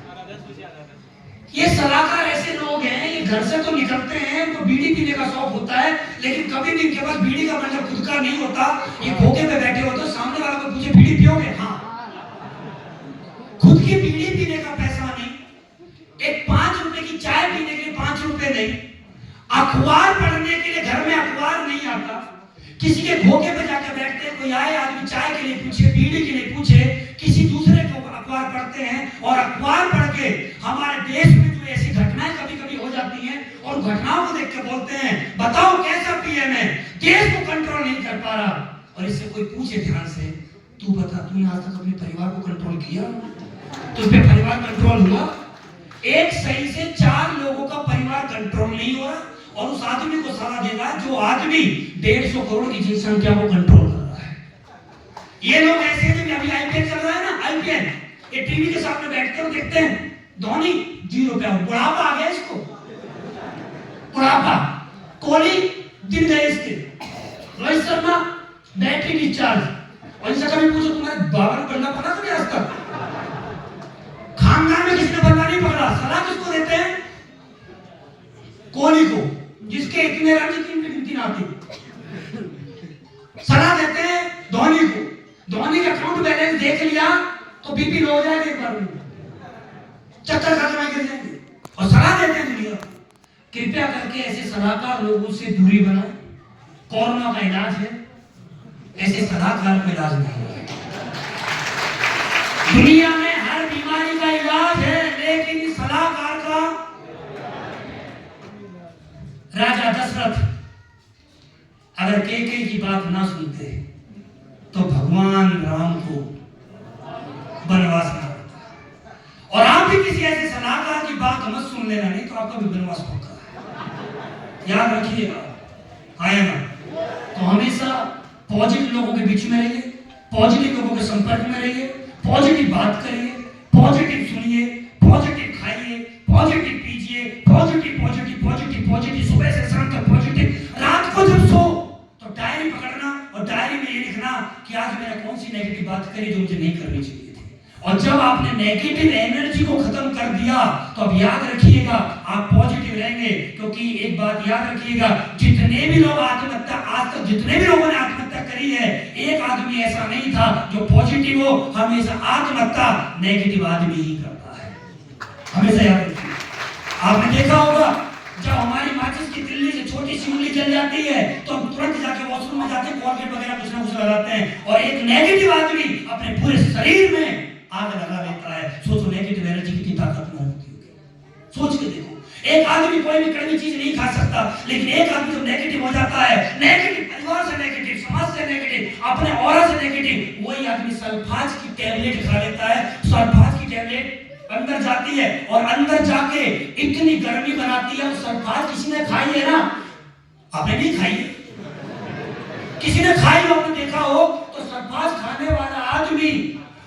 A: ये सलाहकार ऐसे लोग हैं, ये घर से तो निकलते हैं, तो बीड़ी पीने का शौक होता है, लेकिन कभी भी इनके पास बीड़ी का मतलब खुद का नहीं होता। ये खोखे पे बैठे होते हैं, सामने वाला को पूछे बीड़ी पियोगे? हाँ। खुद की बीड़ी पीने का पैसा नहीं, एक 5 रुपए की चाय पीने के लिए 5 रुपए नहीं, अखबार पढ़ने के लिए घर में अखबार नहीं आता, किसी के खोखे पे जाकर बैठते हैं, कोई आए आदमी चाय के लिए पूछे, बीड़ी के लिए पूछे, किसी दूसरे को अखबार पढ़ते हैं। और अखबार पढ़ के हमारे देश में जो ऐसी घटनाएं कभी कभी हो जाती हैं, और घटनाओं को देख के बोलते हैं बताओ कैसा पीएम है, देश को कंट्रोल नहीं कर पा रहा। और इससे कोई पूछे ध्यान से, तू बता तूने आज तक अपने परिवार को कंट्रोल किया? तुझ पे परिवार कंट्रोल हुआ? एक सही से 4 लोगों का परिवार कंट्रोल नहीं हो रहा, और उस आदमी को सलाह देगा जो आदमी 150 करोड़ की जनसंख्या को कंट्रोल कर रहा है। ये लोग ऐसे हैं, अभी आईपीएल चल रहा है ना, आईपीएल, ये टीवी के सामने बैठते हैं, देखते हैं धोनी 0 पे आउट, बुढ़ापा आ गया इसको, बुढ़ापा, कोहली दिन गए इसके, रोहित शर्मा बैटरी डिस्चार्ज। और इनसे कभी पूछो तुम्हारे बाबा ने बल्ला पकड़ा कभी आज तक? खानदान में किसी ने बल्ला नहीं पकड़ा। सलाह किसको देते हैं? कोहली को, जिसके इतने रन जितनी गिनती ना आती। सलाह देते हैं धोनी को, धोनी का अकाउंट बैलेंस देख लिया तो बीपी लो हो जाएगा एक बार में, चक्कर खत्म है, गिर जाएंगे। और सलाह देते हैं दुनिया, कृपया करके ऐसे सलाहकार लोगों से दूरी बनाओ। कोरोना का इलाज है, ऐसे सलाहकार का इलाज नहीं है। दुनिया में हर बीमारी का इलाज है, लेकिन इस सलाहकार का। राजा दशरथ अगर केके की बात ना सुनते तो भगवान राम को वनवास ना होता। और आप भी किसी ऐसे सलाहकार की बात मत सुन लेना, नहीं तो आपका भी वनवास होगा। याद रखिएगा, आया ना। तो हमेशा पॉजिटिव लोगों के बीच में रहिए, पॉजिटिव लोगों के संपर्क में रहिए, पॉजिटिव बात करिए, पॉजिटिव सुनिए, पॉजिटिव खाइए, पॉजिटिव पीजिए, पॉजिटिव पॉजिटिव पॉजिटिव पॉजिटिव, सुबह से शाम तक पॉजिटिव। रात को जब सो तो डायरी पकड़ना और डायरी में ये लिखना कि आज मैंने कौन सी नेगेटिव बात करी जो मुझे नहीं करनी चाहिए थी। और जब आपने नेगेटिव एनर्जी को खत्म कर दिया तो अब याद रखिएगा आप पॉजिटिव रहेंगे। क्योंकि एक बात याद रखिएगा, जितने भी लोग आत्महत्या, आज तक जितने भी लोगों ने आत्महत्या करी है, एक आदमी ऐसा नहीं था जो पॉजिटिव हो। हमेशा आत्महत्या नेगेटिव आदमी ही करता है, हमेशा याद रखिए। आपने देखा होगा जब हमारी माचिस की तिल्ली से छोटी सी उंगली जल जाती है तो हम तुरंत जाके वॉशरूम में जाते हैं, कोलगेट वगैरह कुछ ना कुछ लगाते हैं। और एक नेगेटिव आदमी अपने पूरे शरीर में आग लगा लेता है। सोचो नेगेटिव एनर्जी कितनी ताकतवर होती होगी, सोच के देखो। एक आदमी कोई भी कड़वी चीज नहीं खा सकता, लेकिन एक आदमी जब नेगेटिव हो जाता है, नेगेटिव परिवार से नेगेटिव, समाज से नेगेटिव, अपने ऑरा से नेगेटिव, वही आदमी सल्फाज की टैबलेट खा लेता है। सल्फाज की टैबलेट अंदर जाती है और अंदर जाके इतनी गर्मी बनाती है। वो सरफराज किसी ने खाई है ना? आपने नहीं खाई? किसी ने खाई हो, आपने देखा हो तो सरफराज खाने वाला आदमी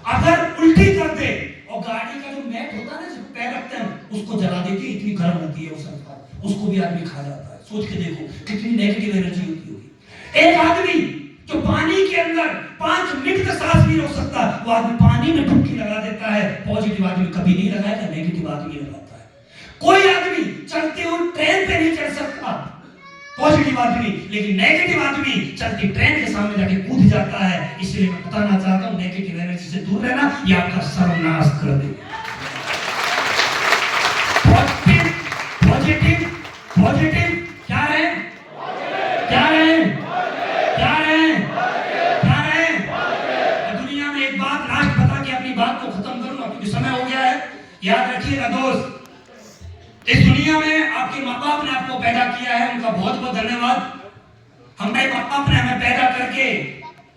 A: अगर उल्टी कर दे और गाड़ी का जो मैट होता है ना जिस पैर रखते हैं उसको जला देती है, इतनी गर्म होती है वो सरफराज, उसको भी आदमी खा जाता है। सोच के देखो कितनी नेगेटिव एनर्जी होती होगी। एक आदमी जो पानी के अंदर 5 मिनट तक सांस नहीं रोक सकता, वो आदमी पानी में डुबकी लगा देता है। पॉजिटिव आदमी कभी नहीं लगाएगा, नेगेटिव आदमी लगाता है। कोई आदमी चलते हुए ट्रेन पे नहीं चढ़ सकता, पॉजिटिव आदमी, लेकिन नेगेटिव आदमी चलती ट्रेन के सामने जाके कूद जाता है। इसलिए मैं बताना चाहता हूं नेगेटिव एनर्जी से दूर रहना, ये आपका सर्वनाश कर देगा। पॉजिटिव पॉजिटिव पॉजिटिव क्या है? क्या है? क्या है? क्या है? दुनिया में एक बात लास्ट बता के अपनी बात को खत्म करूंगा क्योंकि समय हो गया है। याद रखिएगा दोस्त, इस दुनिया में आपके माँ बाप ने आपको पैदा किया है, उनका बहुत बहुत धन्यवाद। हमारे माँ बाप ने हमें पैदा करके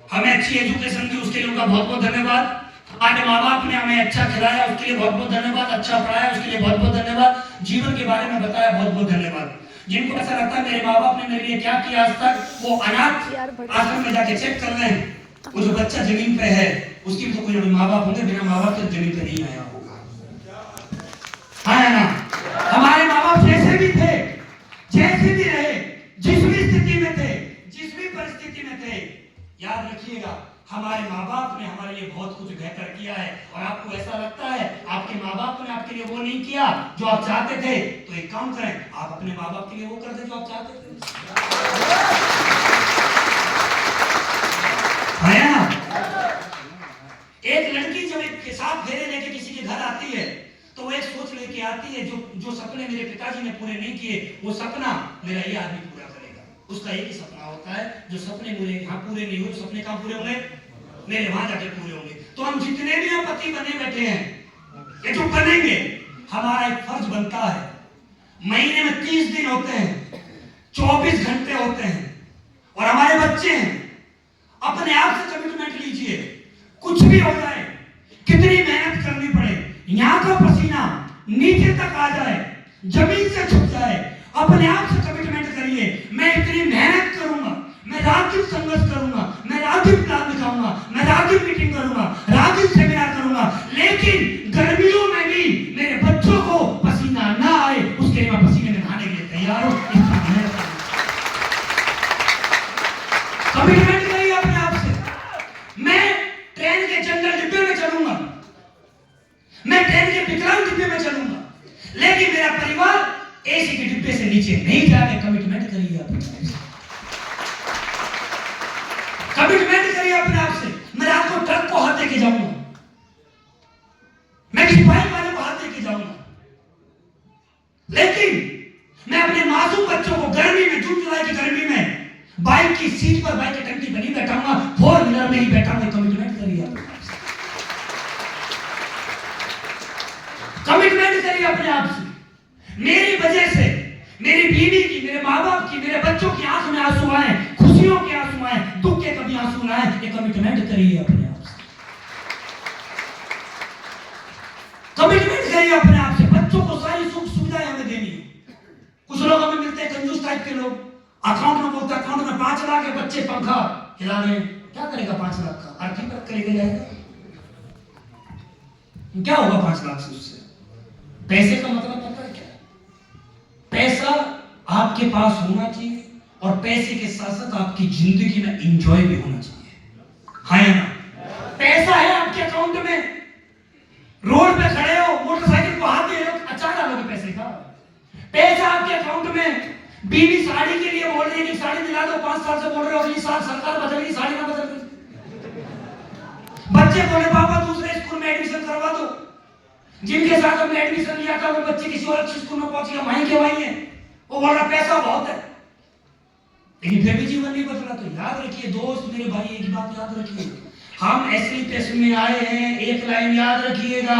A: हमें अच्छी एजुकेशन दी, उसके लिए उनका बहुत बहुत धन्यवाद। हमारे माँ बाप ने हमें अच्छा खिलाया, उसके लिए बहुत बहुत धन्यवाद। अच्छा पढ़ाया, उसके लिए बहुत बहुत धन्यवाद। जीवन के बारे में बताया, बहुत बहुत धन्यवाद। जिनको ऐसा लगता है मेरे माँ बाप ने मेरे लिए क्या किया आज तक, वो अनाथ आश्रम में जाके चेक कर लें। वो जो बच्चा जमीन पे है उसकी भी तो कोई माँ बाप होंगे, बिना माँ बाप के जमीन पे नहीं आया होगा, है ना? हमारे माँ बाप जैसे भी थे, जैसे भी रहे, जिस भी स्थिति में थे, जिस भी परिस्थिति में थे, याद रखिएगा हमारे माँ बाप ने हमारे लिए बहुत कुछ बेहतर किया है। और आपको ऐसा लगता है आपके माँ बाप ने आपके लिए वो नहीं किया जो आप चाहते थे, तो एक काम करें, आप अपने माँ बाप के लिए वो कर दे जो आप चाहते थे, है ना? एक लड़की जब एक के साथ फेरे लेके किसी के घर आती है तो वो एक सोच लेके आती है, जो सपने मेरे पिताजी ने पूरे नहीं किए वो सपना मेरा ये आदमी पूरा करेगा। उसका एक ही सपना होता है, जो सपने मेरे यहाँ पूरे नहीं हुए, सपने कहाँ पूरे होंगे? मेरे वहां जाके पूरे होंगे। तो हम जितने भी हम पति बने बैठे हैं, ये जो बनेंगे, हमारा एक फर्ज बनता है, महीने में 30 दिन होते हैं, 24 घंटे होते हैं और हमारे बच्चे हैं। अपने आप से कमिटमेंट लीजिए, कुछ भी हो जाए, कितनी मेहनत करनी पड़े, यहाँ का पसीना नीचे तक आ जाए, जमीन से छुप जाए, अपने आप से कमिटमेंट करिए, मैं इतनी मेहनत करूंगा, मैं रात दिन संघर्ष करूंगा, मैं रात दिन प्लान लिखाऊंगा, मैं रात दिन मीटिंग करूंगा, रात दिन सेमिनार करूंगा, लेकिन गर्मियों में भी मेरे बच्चों को पसीना ना आए उसके लिए मैं पसीने में नहाने के लिए तैयार हूं। कमिटमेंट करिए अपने आप से। मैं ट्रेन के जनरल डिब्बे में चलूंगा, मैं ट्रेन के विकलांग डिब्बे में चलूंगा, लेकिन मेरा परिवार एसी के डिब्बे से नीचे नहीं जाए। कमिटमेंट करिए अपने आप से, कमिटमेंट करिए अपने आप से। मैं रात को ट्रक को हाथ देके जाऊंगा, मैं किसी बाइक वाले को हाथ देके जाऊंगा, लेकिन मैं अपने मासूम बच्चों को गर्मी में, जून जुलाई की गर्मी में बाइक की सीट पर, बाइक की टंकी पर नहीं बैठाऊंगा, 4 व्हीलर में ही बैठाऊंगा। कमिटमेंट करिए अपने आप से, कमिटमेंट करिए अपने आप से। मेरी वजह से मेरी बीवी की, मेरे माँ बाप की, मेरे बच्चों की आंख में आंसू आए, खुशियों के आंसू आए, दुख के कभी आंसू ना आए, ये कमिटमेंट करिए अपने आप से, कमिटमेंट करिए अपने आप से। बच्चों को सारी सुख सुविधाएं हमें देनी है। कुछ लोग हमें मिलते हैं कंजूस टाइप के लोग, अकाउंट में बोलते हैं अकाउंट में 5 लाख है, बच्चे पंखा हिला रहे हैं, क्या करेगा 5 लाख का? आर्थिक पर करेगा जाएगा, क्या होगा 5 लाख से? उससे पैसे का मतलब पता है क्या? पैसा आपके पास होना चाहिए और पैसे के साथ साथ आपकी जिंदगी में एंजॉय भी होना चाहिए, है ना? पैसा है आपके अकाउंट में, रोड पे खड़े हो, मोटरसाइकिल को हाथ दे रहे हो, अच्छा डालोगे पैसे का? पैसा आपके अकाउंट में, बीवी साड़ी के लिए बोल रही है कि साड़ी दिला दो, 5 साल से बोल रहे हो, ये साल सरकार बदल गई, साड़ी ना बदल गई। बच्चे बोले पापा दूसरे स्कूल में एडमिशन करवा दो, जिनके साथ हमने एडमिशन लिया था वो बच्चे किसी और अच्छे स्कूल में पहुंच गया, वहीं के वहीं है, वो बोल रहा पैसा बहुत है, लेकिन फिर भी जीवन नहीं बदला। तो याद रखिए दोस्त, मेरे भाई, एक बात याद रखिए, हम एसलीपीएस में आए हैं, एक लाइन याद रखिएगा,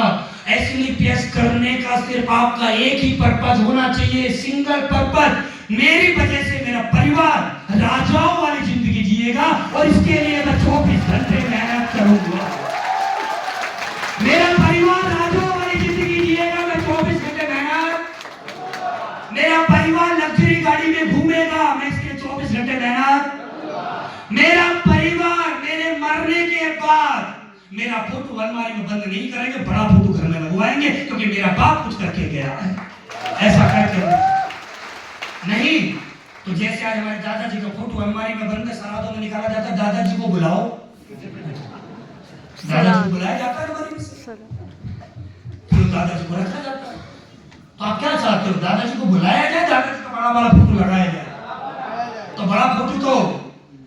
A: एसलीपीएस करने का सिर्फ आपका एक ही पर्पस होना चाहिए, सिंगल पर्पस, मेरी वजह से मेरा परिवार राजाओं वाली जिंदगी जिएगा और इसके लिए मैं 24 घंटे मेहनत करूंगा। मेरा परिवार राजाओं वाली जिंदगी जिएगा। फोटो अलमारी में बंद नहीं करेंगे, बड़ा फोटो घर में लगवाएंगे, क्योंकि मेरा बाप कुछ करके गया है। ऐसा करके नहीं तो जैसे आज हमारे दादाजी का फोटो अलमारी में बंद सरादों में निकाला जाता है, दादाजी को बुलाओ, दादाजी को बुलाया जाता है अलमारी में से, फिर दादाजी को रखा जाता है। तो आप क्या चाहते हो, दादाजी को बुलाया जाए, दादाजी का बड़ा फोटो लगाया जाए? तो बड़ा फोटो तो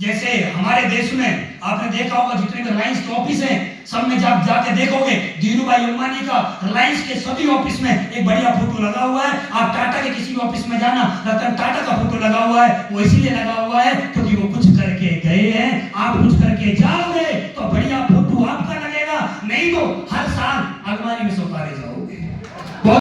A: जैसे हमारे देश में आपने देखा होगा, जितने भी रिलायंस के ऑफिस हैं सब में जब जाके देखोगे, धीरूभाई अंबानी का रिलायंस के सभी ऑफिस में एक बढ़िया फोटो लगा हुआ है। आप टाटा के किसी भी ऑफिस में जाना, रतन टाटा का फोटो लगा हुआ है। वो इसीलिए लगा हुआ है क्योंकि वो कुछ करके गए हैं। आप कुछ करके जाओगे तो बढ़िया फोटो आपका लगेगा, नहीं तो हर साल अलमारी में से उतारे जाओ।